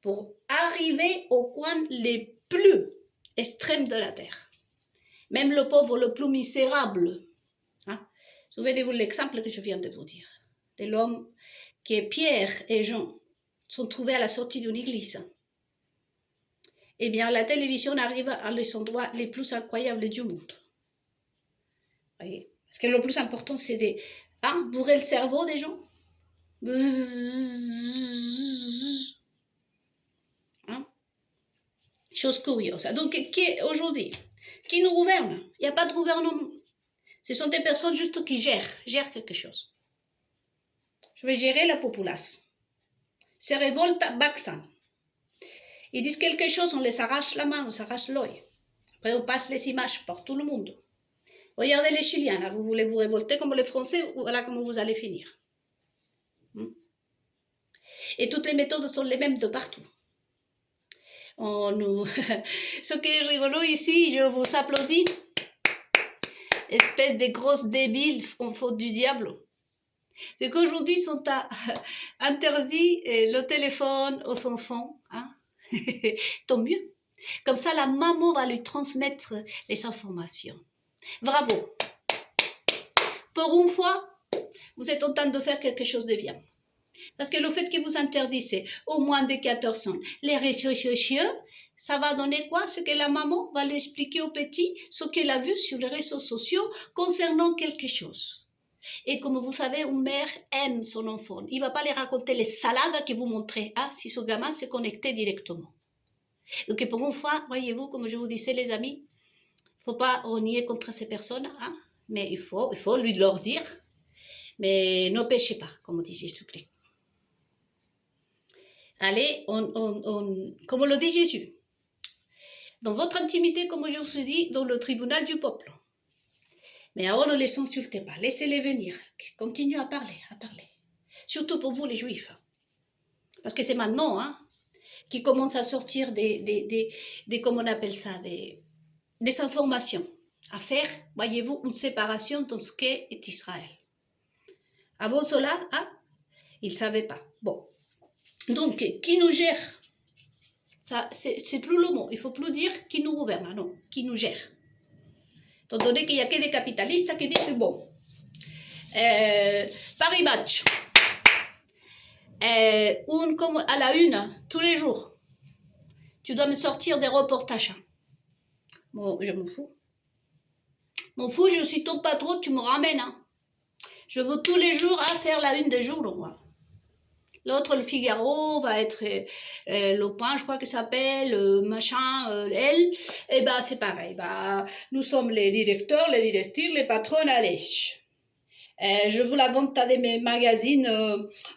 Pour arriver au coin les plus extrêmes de la terre. Même le pauvre le plus misérable. Hein. Souvenez-vous de l'exemple que je viens de vous dire. De l'homme qui est Pierre et Jean sont trouvés à la sortie d'une église. Eh bien, la télévision arrive à les endroits les plus incroyables du monde. Voyez. Parce que le plus important, c'est de bourrer le cerveau des gens. Hein? Chose curieuse. Donc, aujourd'hui, qui nous gouverne? Il n'y a pas de gouvernement. Ce sont des personnes juste qui gèrent quelque chose. Je vais gérer la populace. Se révolte Baxan. Ils disent quelque chose, on les arrache la main, on s'arrache l'œil. Après, on passe les images par tout le monde. Regardez les Chiliens, là, vous voulez vous révolter comme les Français, voilà comment vous allez finir. Et toutes les méthodes sont les mêmes de partout. Ce qui est rigolo ici, je vous applaudis, espèce de grosses débiles en faute du diable. C'est qu'aujourd'hui, ils sont interdits le téléphone aux enfants. Hein? Tant mieux. Comme ça, la maman va lui transmettre les informations. Bravo. Pour une fois, vous êtes en train de faire quelque chose de bien. Parce que le fait que vous interdisez au moins de 14 ans les réseaux sociaux, ça va donner quoi? C'est que la maman va lui expliquer au petit ce qu'elle a vu sur les réseaux sociaux concernant quelque chose. Et comme vous savez, une mère aime son enfant. Il ne va pas lui raconter les salades que vous montrez si ce gamin s'est connecté directement. Donc pour une fois, voyez-vous, comme je vous disais les amis, il ne faut pas renier contre ces personnes, mais il faut lui leur dire, mais ne péchez pas, comme dit Jésus-Christ. Allez, comme le dit Jésus, dans votre intimité, comme je vous ai dit, dans le tribunal du peuple. Mais alors ne les insultez pas, laissez-les venir, continuez à parler. Surtout pour vous les Juifs. Parce que c'est maintenant qui commence à sortir des comment on appelle ça, des informations. À faire, voyez-vous, une séparation dans ce qu'est Israël. Avant cela, ils ne savaient pas. Bon. Donc, qui nous gère? Ça, c'est plus le mot. Il ne faut plus dire qui nous gouverne, non, qui nous gère. Étant donné qu'il n'y a que des capitalistes qui disent, bon, Paris Match, comme à la une, tous les jours, tu dois me sortir des reportages. Bon, je m'en fous. Je suis ton patron, tu me ramènes. Je veux tous les jours faire la une des journaux, moi. L'autre, le Figaro, va être le Point, je crois que ça s'appelle, machin, elle. Et ben, c'est pareil. Nous sommes les directeurs, les directrices, les patrons, allez. Je vous la vente à des magazines,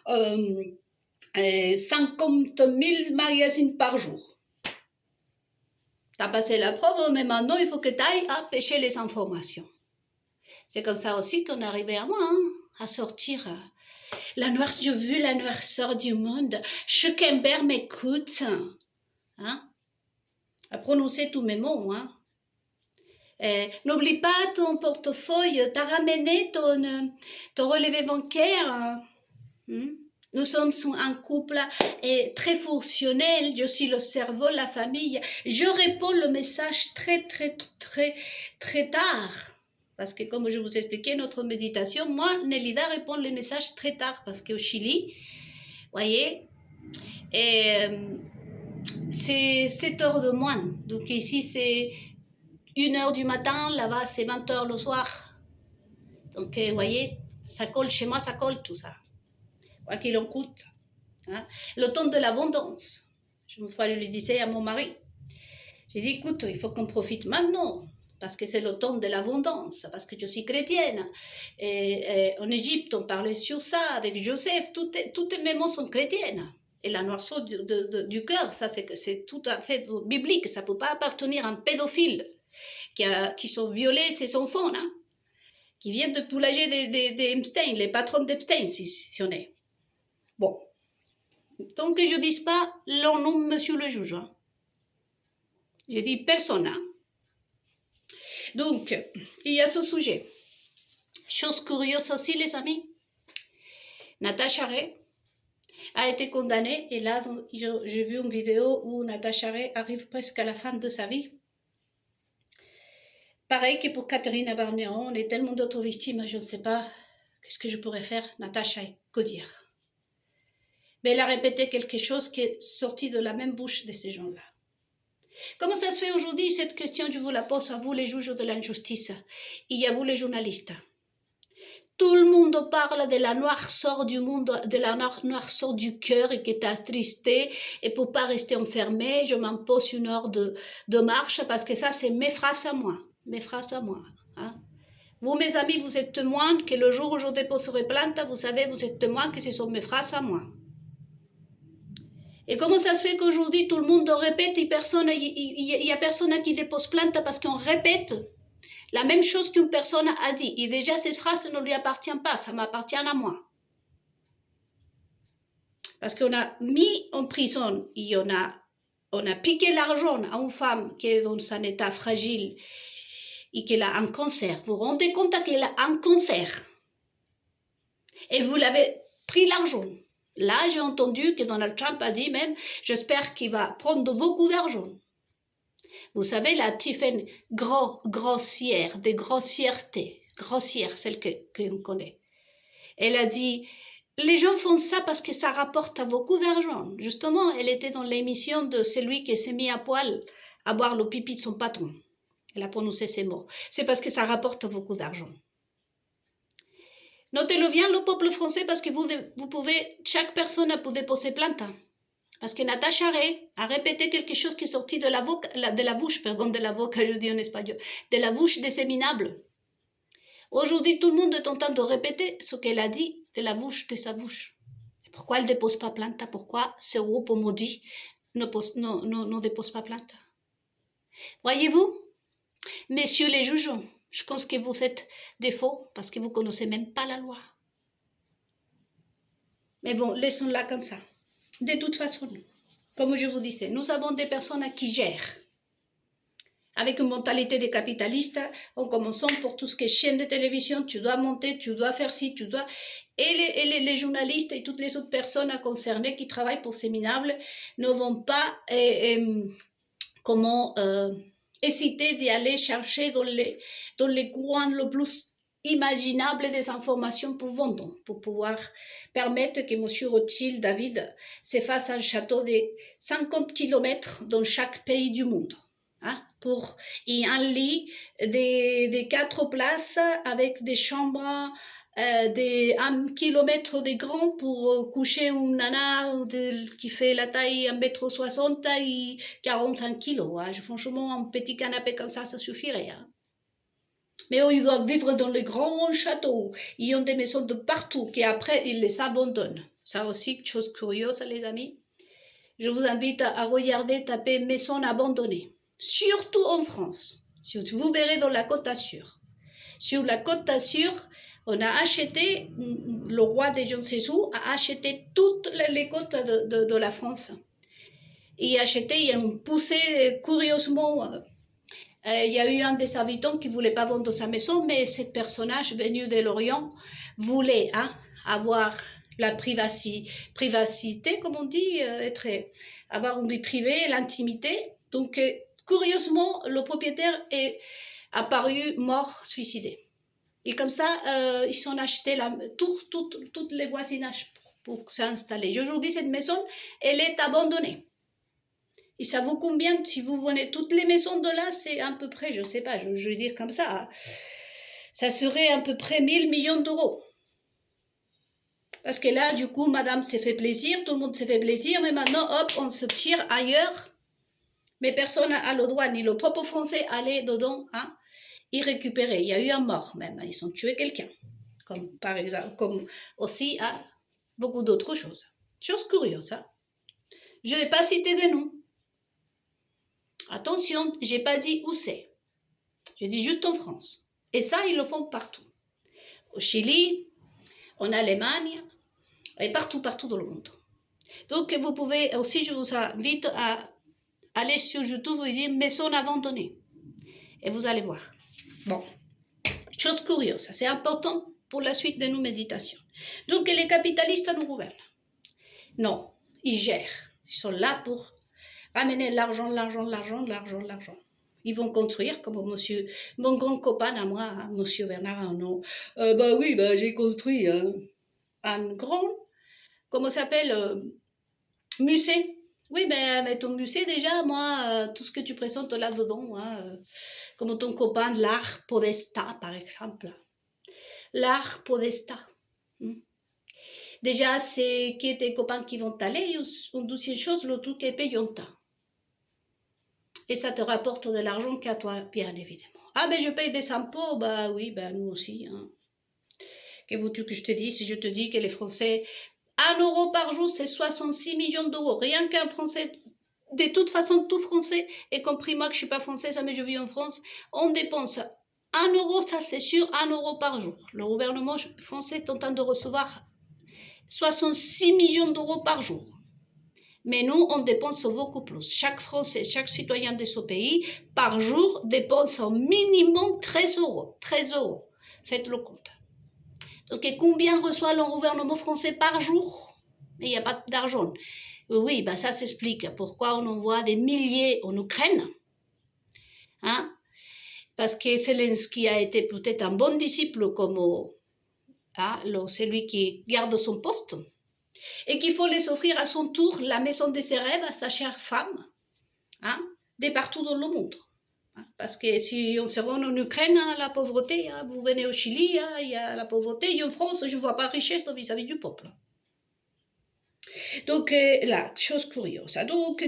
50 000 magazines par jour. Tu as passé la preuve, mais maintenant, il faut que tu ailles à pêcher les informations. C'est comme ça aussi qu'on est arrivé à moi, à sortir... j'ai vu la noirceur du monde. Schuckenberg m'écoute. À prononcer tous mes mots. N'oublie pas ton portefeuille. T'as ramené ton relevé bancaire. Nous sommes un couple très fonctionnel. Je suis le cerveau, la famille. Je réponds le message très tard. Parce que comme je vous expliquais, notre méditation, moi, Nelida répond les messages très tard, parce qu'au Chili, vous voyez, c'est 7 heures de moins. Donc ici, c'est 1 heure du matin, là-bas, c'est 20 heures le soir. Donc, vous voyez, ça colle chez moi, ça colle tout ça. Quoi qu'il en coûte. Hein. Le temps de l'abondance. Je lui disais à mon mari, j'ai dit, écoute, il faut qu'on profite maintenant, parce que c'est le temps de l'abondance, parce que je suis chrétienne. Et en Égypte, on parlait sur ça avec Joseph, toutes mes mots sont chrétiennes. Et la noirceur du cœur, ça c'est tout à fait biblique, ça ne peut pas appartenir à un pédophile qui sont violés ses enfants, hein, qui viennent de poulager des Epstein, les patrons d'Epstein, si on est. Bon. Donc que je ne dise pas le nom, monsieur le juge. Hein. Je dis personne. Hein. Donc, il y a ce sujet. Chose curieuse aussi, les amis. Natacha Ray a été condamnée. Et là, j'ai vu une vidéo où Natacha Ray arrive presque à la fin de sa vie. Pareil que pour Catherine Barneron, on est tellement d'autres victimes, je ne sais pas qu'est-ce que je pourrais faire, Natacha, que dire. Mais elle a répété quelque chose qui est sorti de la même bouche de ces gens-là. Comment ça se fait aujourd'hui, cette question, je vous la pose à vous, les juges de l'injustice, et à vous, les journalistes. Tout le monde parle de la noirceur du monde, de la noirceur du cœur et qui est attristé, et pour pas rester enfermé, je m'impose 1 heure de marche, parce que ça, c'est mes phrases à moi. Mes phrases à moi. Hein. Vous, mes amis, vous êtes témoins que le jour où je déposerai plainte, vous savez, vous êtes témoins que ce sont mes phrases à moi. Et comment ça se fait qu'aujourd'hui, tout le monde répète et il n'y a personne qui dépose plainte parce qu'on répète la même chose qu'une personne a dit. Et déjà, cette phrase ne lui appartient pas, ça m'appartient à moi. Parce qu'on a mis en prison et on a piqué l'argent à une femme qui est dans un état fragile et qu'elle a un cancer. Vous vous rendez compte qu'elle a un cancer. Et vous l'avez pris l'argent. Là, j'ai entendu que Donald Trump a dit même, j'espère qu'il va prendre beaucoup d'argent. Vous savez, la Tiffany grossière, de grossièreté, grossière, celle qu'on connaît. Elle a dit, les gens font ça parce que ça rapporte beaucoup d'argent. Justement, elle était dans l'émission de celui qui s'est mis à poil à boire le pipi de son patron. Elle a prononcé ces mots. C'est parce que ça rapporte beaucoup d'argent. Notez-le bien, le peuple français, parce que vous pouvez, chaque personne peut déposer plainte. Parce que Natacha Ray a répété quelque chose qui est sorti de la bouche, je dis en espagnol, de la bouche des séminables. Aujourd'hui, tout le monde est en train de répéter ce qu'elle a dit de la bouche de sa bouche. Pourquoi elle ne dépose pas plainte? Pourquoi ce groupe maudit ne dépose pas plainte? Voyez-vous, messieurs les juges, je pense que vous êtes des faux parce que vous ne connaissez même pas la loi. Mais bon, laissons-la comme ça. De toute façon, comme je vous disais, nous avons des personnes qui gèrent. Avec une mentalité de capitaliste, en commençant pour tout ce qui est chaîne de télévision, tu dois monter, tu dois faire ci, tu dois... Et les journalistes et toutes les autres personnes concernées qui travaillent pour ces minables ne vont pas hésiter d'y aller chercher dans les coins le plus imaginable des informations pour vendre, pour pouvoir permettre que M. Rothschild David se fasse un château de 50 km dans chaque pays du monde. Hein, et un lit de 4 places avec des chambres de 1 kilomètre de grand pour coucher une nana qui fait la taille 1,60 m et 45 kilos. Hein. Franchement, un petit canapé comme ça suffirait. Hein. Mais ils doivent vivre dans les grands châteaux. Ils ont des maisons de partout qui après ils les abandonnent. Ça aussi, chose curieuse, les amis. Je vous invite à regarder, taper maison abandonnée. Surtout en France. Vous verrez dans la Côte d'Azur. Sur la Côte d'Azur, on a acheté, le roi de je ne sais où a acheté toutes les côtes de la France. Il a acheté, il a poussé curieusement. Il y a eu un des habitants qui ne voulait pas vendre sa maison, mais ce personnage venu de l'Orient voulait avoir la privacité, comme on dit, avoir une vie privée, l'intimité. Donc, curieusement, le propriétaire est apparu mort, suicidé. Et comme ça, ils sont achetés toutes les voisinages pour s'installer. Aujourd'hui, cette maison, elle est abandonnée. Et ça vaut combien? Si vous prenez toutes les maisons de là, c'est à peu près, je ne sais pas, je vais dire comme ça, ça serait à peu près 1000 millions d'euros. Parce que là, du coup, madame s'est fait plaisir, tout le monde s'est fait plaisir, mais maintenant, hop, on se tire ailleurs. Mais personne n'a le droit, ni le propre français, aller dedans, hein, y récupérer. Il y a eu un mort même, ils ont tué quelqu'un. Comme par exemple, comme aussi à beaucoup d'autres choses. Chose curieuse, hein. Je ne vais pas citer des noms. Attention, je n'ai pas dit où c'est. Je dis juste en France. Et ça, ils le font partout. Au Chili, en Allemagne, et partout dans le monde. Donc, vous pouvez aussi, je vous invite à aller sur YouTube et dire maison abandonnée. Et vous allez voir. Bon, chose curieuse, c'est important pour la suite de nos méditations. Donc, les capitalistes nous gouvernent. Non, ils gèrent. Ils sont là pour ramener l'argent. Ils vont construire, comme mon grand copain à moi, hein, monsieur Bernard Arnault. Bah oui, bah, j'ai construit un grand, comment ça s'appelle, musée. Oui, mais ton musée, déjà, moi, tout ce que tu présentes là-dedans, hein, comme ton copain de l'art Podesta, par exemple. L'art Podesta. Déjà, c'est qui tes copains qui vont t'aller, une deuxième chose, le truc est payant. Et ça te rapporte de l'argent qu'à toi, bien évidemment. Ah, mais je paye des impôts, bah oui, bah nous aussi. Hein. Que veux-tu que je te dise si je te dis que les Français, 1 euro par jour, c'est 66 millions d'euros. Rien qu'un Français, de toute façon, tout Français, y compris moi que je ne suis pas française, mais je vis en France, on dépense 1 euro, ça c'est sûr, 1 euro par jour. Le gouvernement français est en train de recevoir 66 millions d'euros par jour. Mais nous, on dépense beaucoup plus. Chaque Français, chaque citoyen de ce pays, par jour, dépense au minimum 13 euros. 13 euros. Faites le compte. Donc, et combien reçoit le gouvernement français par jour? Il n'y a pas d'argent. Oui, ben ça s'explique pourquoi on envoie des milliers en Ukraine. Hein? Parce que Zelensky a été peut-être un bon disciple comme celui qui garde son poste. Et qu'il faut les offrir à son tour la maison de ses rêves à sa chère femme, hein, de partout dans le monde. Parce que si on se rend en Ukraine, hein, la pauvreté, hein, vous venez au Chili, hein, il y a la pauvreté, et en France, je ne vois pas richesse vis-à-vis du peuple. Donc, là, chose curieuse. Donc,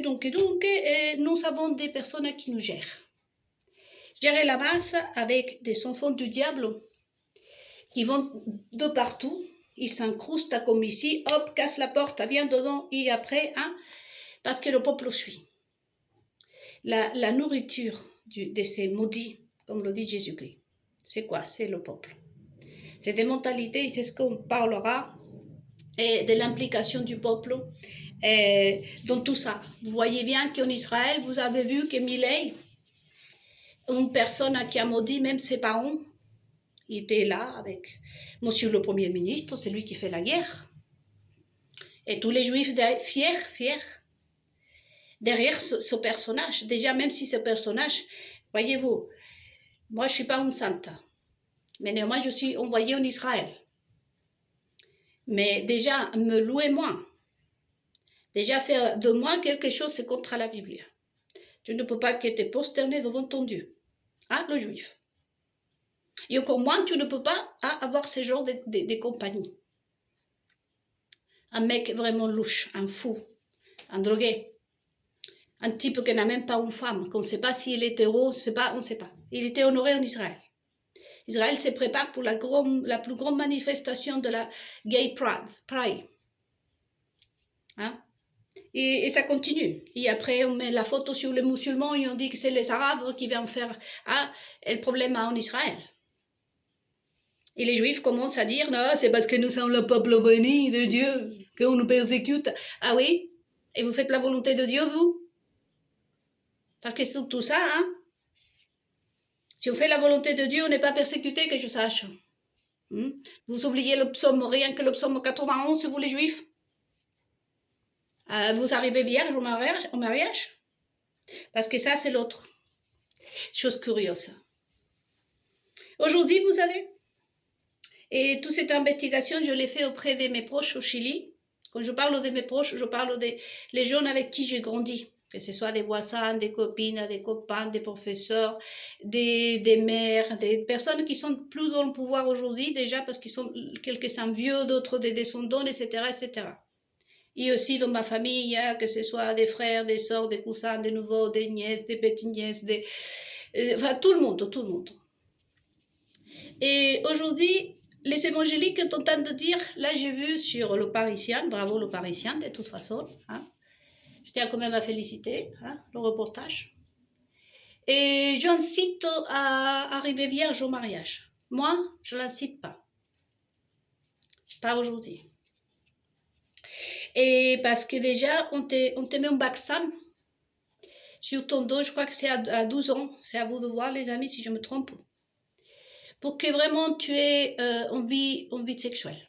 nous avons des personnes qui nous gèrent. Gérer la masse avec des enfants du diable qui vont de partout. Ils s'incrustent comme ici, hop, casse la porte, viens dedans, et après, hein, parce que le peuple suit. La nourriture de ces maudits, comme le dit Jésus-Christ, c'est quoi? C'est le peuple. C'est des mentalités, c'est ce qu'on parlera, et de l'implication du peuple dans tout ça. Vous voyez bien qu'en Israël, vous avez vu que Milei, une personne qui a maudit même ses parents, il était là avec monsieur le Premier ministre, c'est lui qui fait la guerre. Et tous les juifs fiers, derrière ce personnage. Déjà, même si ce personnage, voyez-vous, moi je ne suis pas une sainte, mais néanmoins je suis envoyée en Israël. Mais déjà, me louer moi, déjà faire de moi quelque chose, c'est contre la Bible. Tu ne peux pas que te prosterner devant ton Dieu, hein, le juif. Et encore moins, tu ne peux pas avoir ce genre de compagnie. Un mec vraiment louche, un fou, un drogué, un type qui n'a même pas une femme, qu'on ne sait pas s'il est hétéro, on ne sait pas. Il était honoré en Israël. Israël se prépare pour la plus grande manifestation de la Gay Pride. Hein? Et ça continue. Et après, on met la photo sur les musulmans et on dit que c'est les Arabes qui viennent faire le problème en Israël. Et les Juifs commencent à dire, non, c'est parce que nous sommes le peuple béni de Dieu qu'on nous persécute. Ah oui? Et vous faites la volonté de Dieu, vous? Parce que c'est tout ça, hein? Si on fait la volonté de Dieu, on n'est pas persécuté, que je sache. Vous oubliez le psaume, rien que le psaume 91, vous les Juifs? Vous arrivez vierge au mariage? Parce que ça, c'est l'autre. Chose curieuse. Aujourd'hui, vous savez, Et toute cette investigation, je l'ai fait auprès de mes proches au Chili. Quand je parle de mes proches, je parle des gens avec qui j'ai grandi. Que ce soit des voisins, des copines, des copains, des professeurs, des mères, des personnes qui sont plus dans le pouvoir aujourd'hui déjà parce qu'ils sont quelques-uns vieux, d'autres des descendants, etc., etc. Et aussi dans ma famille, que ce soit des frères, des sœurs, des cousins, des nouveaux, des nièces, des petites-nièces, enfin tout le monde, tout le monde. Et aujourd'hui, les évangéliques sont en train de dire, là j'ai vu sur le Parisien, bravo le Parisien de toute façon, hein, je tiens quand même à féliciter le reportage. Et j'incite à arriver vierge au mariage. Moi, je ne l'incite pas. Pas aujourd'hui. Et parce que déjà, on te met un vaccin sur ton dos, je crois que c'est à 12 ans. C'est à vous de voir, les amis, si je me trompe. Pour que vraiment tu aies une vie sexuelle.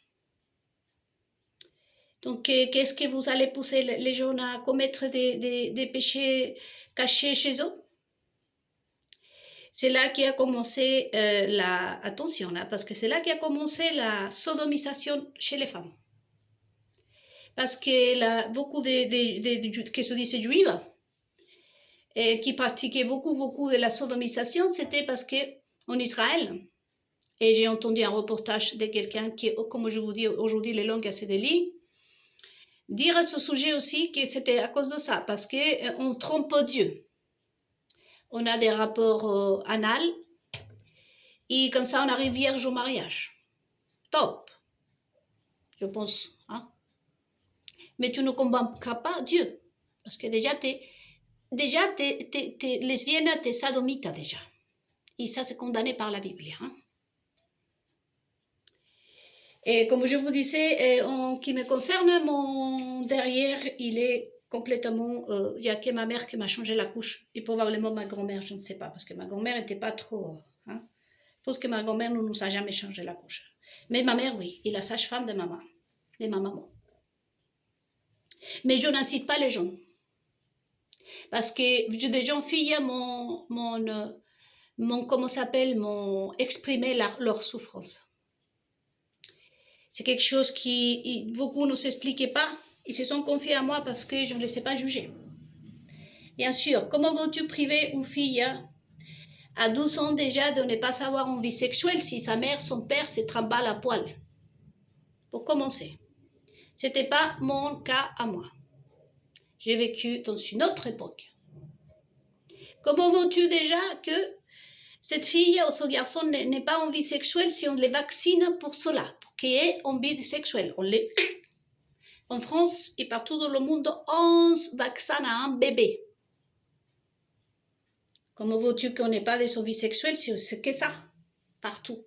Donc, qu'est-ce que vous allez pousser les gens à commettre des péchés cachés chez eux? C'est là qui a commencé attention là, parce que c'est là qui a commencé la sodomisation chez les femmes. Parce que beaucoup qui se disaient juifs, et qui pratiquaient beaucoup de la sodomisation, c'était parce que en Israël, et j'ai entendu un reportage de quelqu'un qui, comme je vous dis aujourd'hui, les langues assez déliées, dire à ce sujet aussi que c'était à cause de ça, parce qu'on trompe Dieu. On a des rapports anal, et comme ça on arrive vierge au mariage. Top, je pense. Hein? Mais tu ne convaincras pas Dieu, parce que déjà t'es lesbienne, t'es sodomite déjà. Et ça c'est condamné par la Bible. Hein? Et comme je vous disais, en qui me concerne, mon derrière, il est complètement... Il n'y a que ma mère qui m'a changé la couche. Et probablement ma grand-mère, je ne sais pas, parce que ma grand-mère n'était pas trop... Hein. Je pense que ma grand-mère ne nous a jamais changé la couche. Mais ma mère, oui, et la sage-femme de ma maman. Mais je n'incite pas les gens. Parce que des gens, filles, comment s'appelle, m'ont exprimé leur souffrance. C'est quelque chose qui beaucoup ne s'expliquaient pas. Ils se sont confiés à moi parce que je ne les ai pas jugés. Bien sûr, comment veux-tu priver une fille à 12 ans déjà de ne pas savoir une vie sexuelle si sa mère, son père se trimballe à poil? Pour commencer. Ce n'était pas mon cas à moi. J'ai vécu dans une autre époque. Comment veux-tu déjà que cette fille ou ce garçon n'ait pas envie sexuelle si on les vaccine pour cela, pour qu'il y ait envie sexuelle? En France et partout dans le monde, 11 vaccins à un bébé. Comment veux-tu qu'on n'ait pas des envies sexuelles si c'est que ça, partout?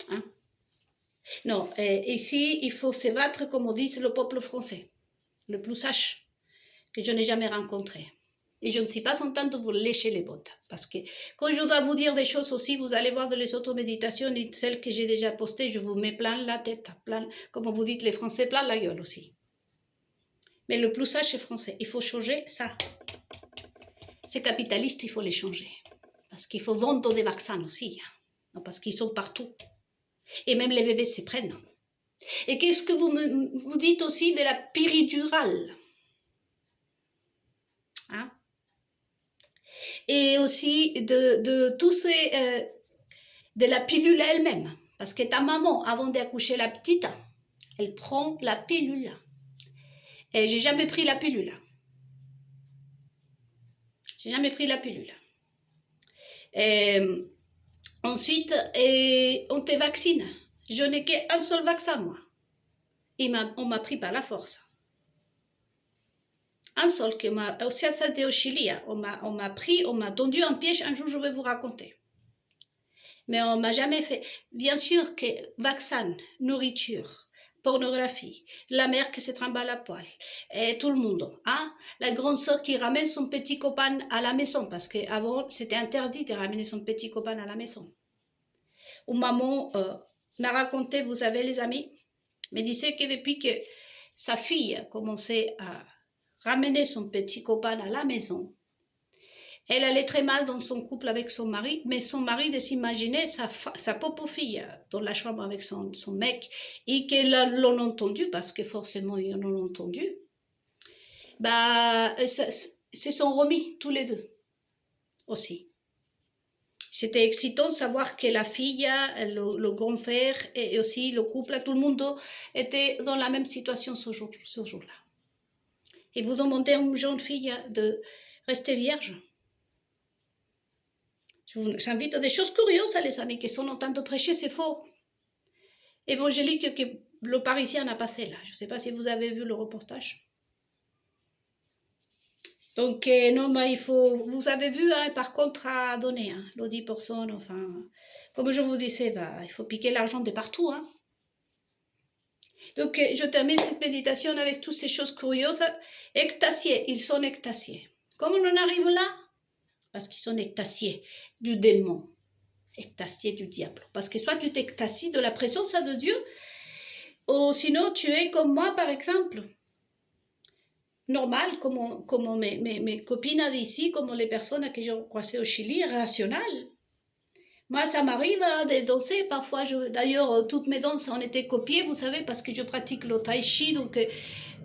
Hein? Non, ici, il faut se battre, comme on dit, le peuple français, le plus sage que je n'ai jamais rencontré. Et je ne suis pas en train de vous lécher les bottes. Parce que quand je dois vous dire des choses aussi, vous allez voir dans les automéditations, et celles que j'ai déjà postées, je vous mets plein la tête, plein, comme vous dites les Français, plein la gueule aussi. Mais le plus sage, c'est français. Il faut changer ça. Ces capitalistes, il faut les changer. Parce qu'il faut vendre des vaccins aussi. Hein. Non, parce qu'ils sont partout. Et même les bébés s'y prennent. Et qu'est-ce que vous dites aussi de la péridurale? Hein? Et aussi de tous ces... de la pilule elle-même. Parce que ta maman, avant d'accoucher la petite, elle prend la pilule. Et j'ai jamais pris la pilule. J'ai jamais pris la pilule. Et ensuite, on te vaccine. Je n'ai qu'un seul vaccin, moi. On m'a pris par la force. Un seul que m'a... Aussi, c'était au Chili. Hein. On m'a pris, on m'a tendu un piège. Un jour, je vais vous raconter. Mais on m'a jamais fait. Bien sûr que vaccin, nourriture, pornographie, la mère qui se trimballe à poil, et tout le monde. Hein? La grande sœur qui ramène son petit copain à la maison, parce qu'avant, c'était interdit de ramener son petit copain à la maison. Ou maman m'a raconté, vous savez les amis, me disait que depuis que sa fille commençait à ramener son petit copain à la maison, Elle allait très mal dans son couple avec son mari, mais son mari de s'imaginer sa pauvre fille dans la chambre avec son mec, et qu'elle l'ont entendu, parce que forcément ils l'ont entendu, bah, se sont remis tous les deux aussi. C'était excitant de savoir que la fille, le grand frère et aussi le couple, tout le monde était dans la même situation ce jour-là. Et vous demandez à une jeune fille de rester vierge. Je vous invite à des choses curieuses, les amis, qui sont en train de prêcher, c'est faux. Évangélique que le Parisien a passé là. Je ne sais pas si vous avez vu le reportage. Donc, non, mais il faut, vous avez vu, hein, par contre, à donner, hein, le 10%, enfin, comme je vous disais, bah, il faut piquer l'argent de partout. Hein. Donc, je termine cette méditation avec toutes ces choses curieuses. Extasiés, ils sont extasiés. Comment on en arrive là? Parce qu'ils sont extasiés du démon, extasiés du diable. Parce que soit tu t'extasies de la présence de Dieu, ou sinon tu es comme moi, par exemple. Normal, comme mes copines d'ici, comme les personnes que j'ai croisées au Chili, rationnelles. Moi, ça m'arrive de danser. Parfois, d'ailleurs, toutes mes danses ont été copiées, vous savez, parce que je pratique le tai chi. Donc,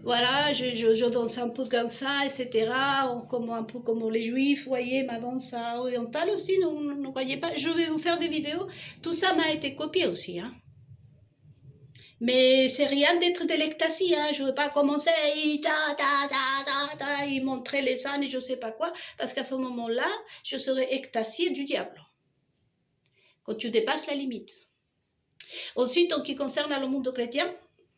voilà, je danse un peu comme ça, etc. Un peu comme les juifs, vous voyez, ma danse orientale aussi, ne voyez pas. Je vais vous faire des vidéos. Tout ça m'a été copié aussi, hein. Mais c'est rien d'être de l'ectasie, hein. Je ne veux pas commencer et montrer les ânes et je ne sais pas quoi, parce qu'à ce moment-là, je serai extasiée du diable. Quand tu dépasses la limite. Ensuite, en ce qui concerne le monde chrétien,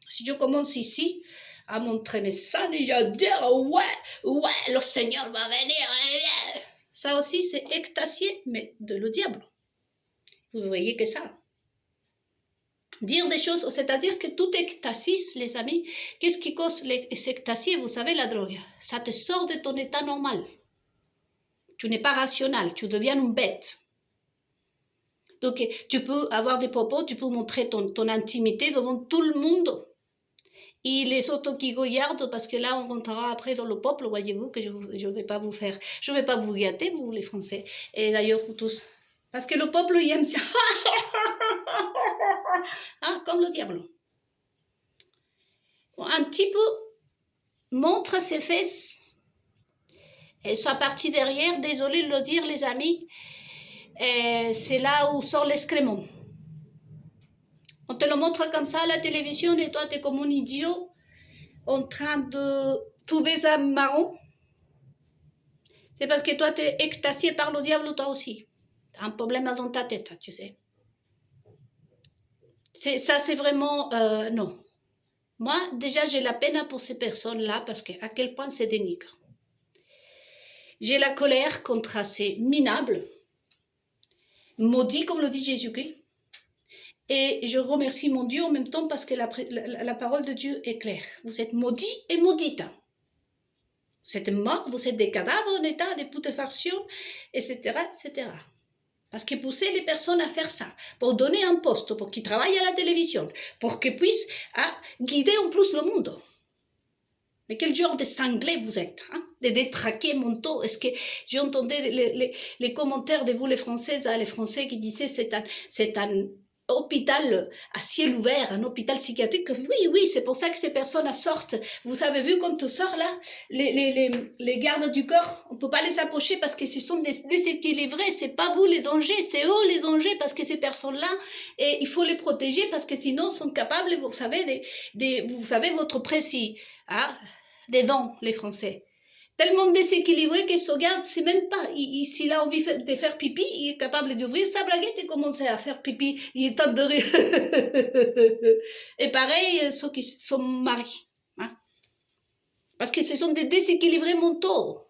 si je commence ici à montrer mes sons et à dire ouais, le Seigneur va venir, ça aussi c'est extasié, mais de le diable. Vous voyez que ça. Dire des choses, c'est-à-dire que tout extasie, les amis, qu'est-ce qui cause l'extasie? Vous savez, la drogue, ça te sort de ton état normal. Tu n'es pas rationnel, tu deviens une bête. Donc, tu peux avoir des propos, tu peux montrer ton intimité devant tout le monde. Et les autres qui regardent, parce que là, on rentrera après dans le peuple, voyez-vous, que je ne vais pas vous faire, je ne vais pas vous gâter, vous les Français, et d'ailleurs, vous tous. Parce que le peuple, il aime ça. Hein, comme le diable. Un petit peu montre ses fesses. Et sa partie derrière, désolé de le dire, les amis, c'est là où sort l'excrément. On te le montre comme ça à la télévision et toi, tu es comme un idiot en train de trouver ça marrant. C'est parce que toi, tu es extasié par le diable, toi aussi. Tu as un problème dans ta tête, tu sais. Ça, c'est vraiment... non. Moi, déjà, j'ai la peine pour ces personnes-là parce qu'à quel point c'est dénigre. J'ai la colère contre ces minables, maudits, comme le dit Jésus-Christ. Et je remercie mon Dieu en même temps parce que la parole de Dieu est claire. Vous êtes maudits et maudites. Vous êtes morts, vous êtes des cadavres en état de putréfaction, etc., etc. Parce que pousser les personnes à faire ça, pour donner un poste, pour qu'ils travaillent à la télévision, pour qu'ils puissent guider en plus le monde. Mais quel genre de cinglés vous êtes, hein? Des détraqués mentaux. Est-ce que j'entendais les commentaires de vous, les Françaises, les Français qui disaient c'est un hôpital à ciel ouvert, un hôpital psychiatrique. Oui, c'est pour ça que ces personnes sortent. Vous avez vu quand on sort là, les gardes du corps, on ne peut pas les approcher parce que ce sont déséquilibrés. C'est pas vous les dangers, c'est eux les dangers parce que ces personnes-là, et il faut les protéger parce que sinon ils sont capables, vous savez, vous savez votre précis, hein, des dents, les Français. Tellement déséquilibré qu'il se regarde, c'est même pas. S'il a envie de faire pipi, il est capable d'ouvrir sa blaguette et commencer à faire pipi. Il est temps de rire. Et pareil, ceux qui sont mariés. Hein? Parce que ce sont des déséquilibrés mentaux.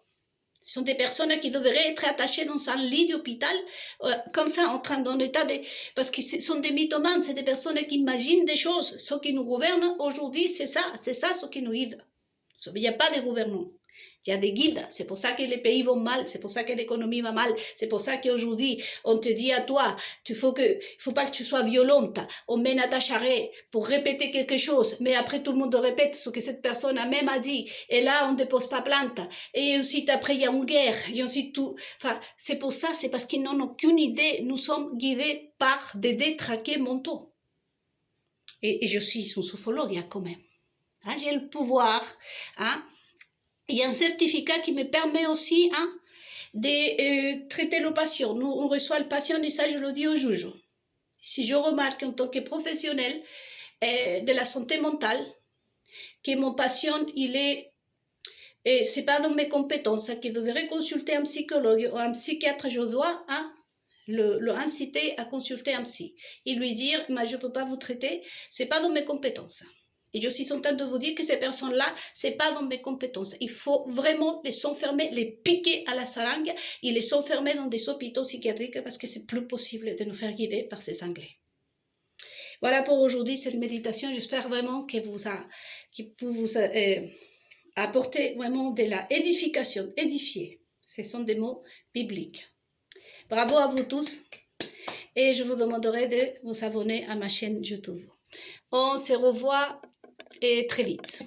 Ce sont des personnes qui devraient être attachées dans un lit d'hôpital, comme ça, en train d'un état de... Parce que ce sont des mythomanes, c'est des personnes qui imaginent des choses. Ceux qui nous gouvernent aujourd'hui, c'est ça ce qui nous guide. Il n'y a pas de gouvernement. Il y a des guides, c'est pour ça que les pays vont mal, c'est pour ça que l'économie va mal, c'est pour ça qu'aujourd'hui, on te dit à toi, il faut pas que tu sois violente, on mène à ta charrette pour répéter quelque chose, mais après tout le monde répète ce que cette personne a même dit, et là, on ne dépose pas plainte, et ensuite après, il y a une guerre, et ensuite tout, enfin, c'est pour ça, c'est parce qu'ils n'ont aucune idée, nous sommes guidés par des détraqués mentaux. Et je suis une sophrologue, quand même. Hein, j'ai le pouvoir, hein. Il y a un certificat qui me permet aussi de traiter le patient. Nous, on reçoit le patient et ça, je le dis au juge. Si je remarque en tant que professionnel de la santé mentale que mon patient, c'est pas dans mes compétences, qu'il devrait consulter un psychologue ou un psychiatre, je dois le inciter à consulter un psy et lui dire, je ne peux pas vous traiter, c'est pas dans mes compétences. Et je suis en train de vous dire que ces personnes-là, c'est pas dans mes compétences. Il faut vraiment les enfermer, les piquer à la seringue et les enfermer dans des hôpitaux psychiatriques parce que c'est plus possible de nous faire guider par ces Anglais. Voilà pour aujourd'hui cette méditation. J'espère vraiment qu'il peut vous apporter vraiment de la édification, édifier. Ce sont des mots bibliques. Bravo à vous tous et je vous demanderai de vous abonner à ma chaîne YouTube. On se revoit très vite.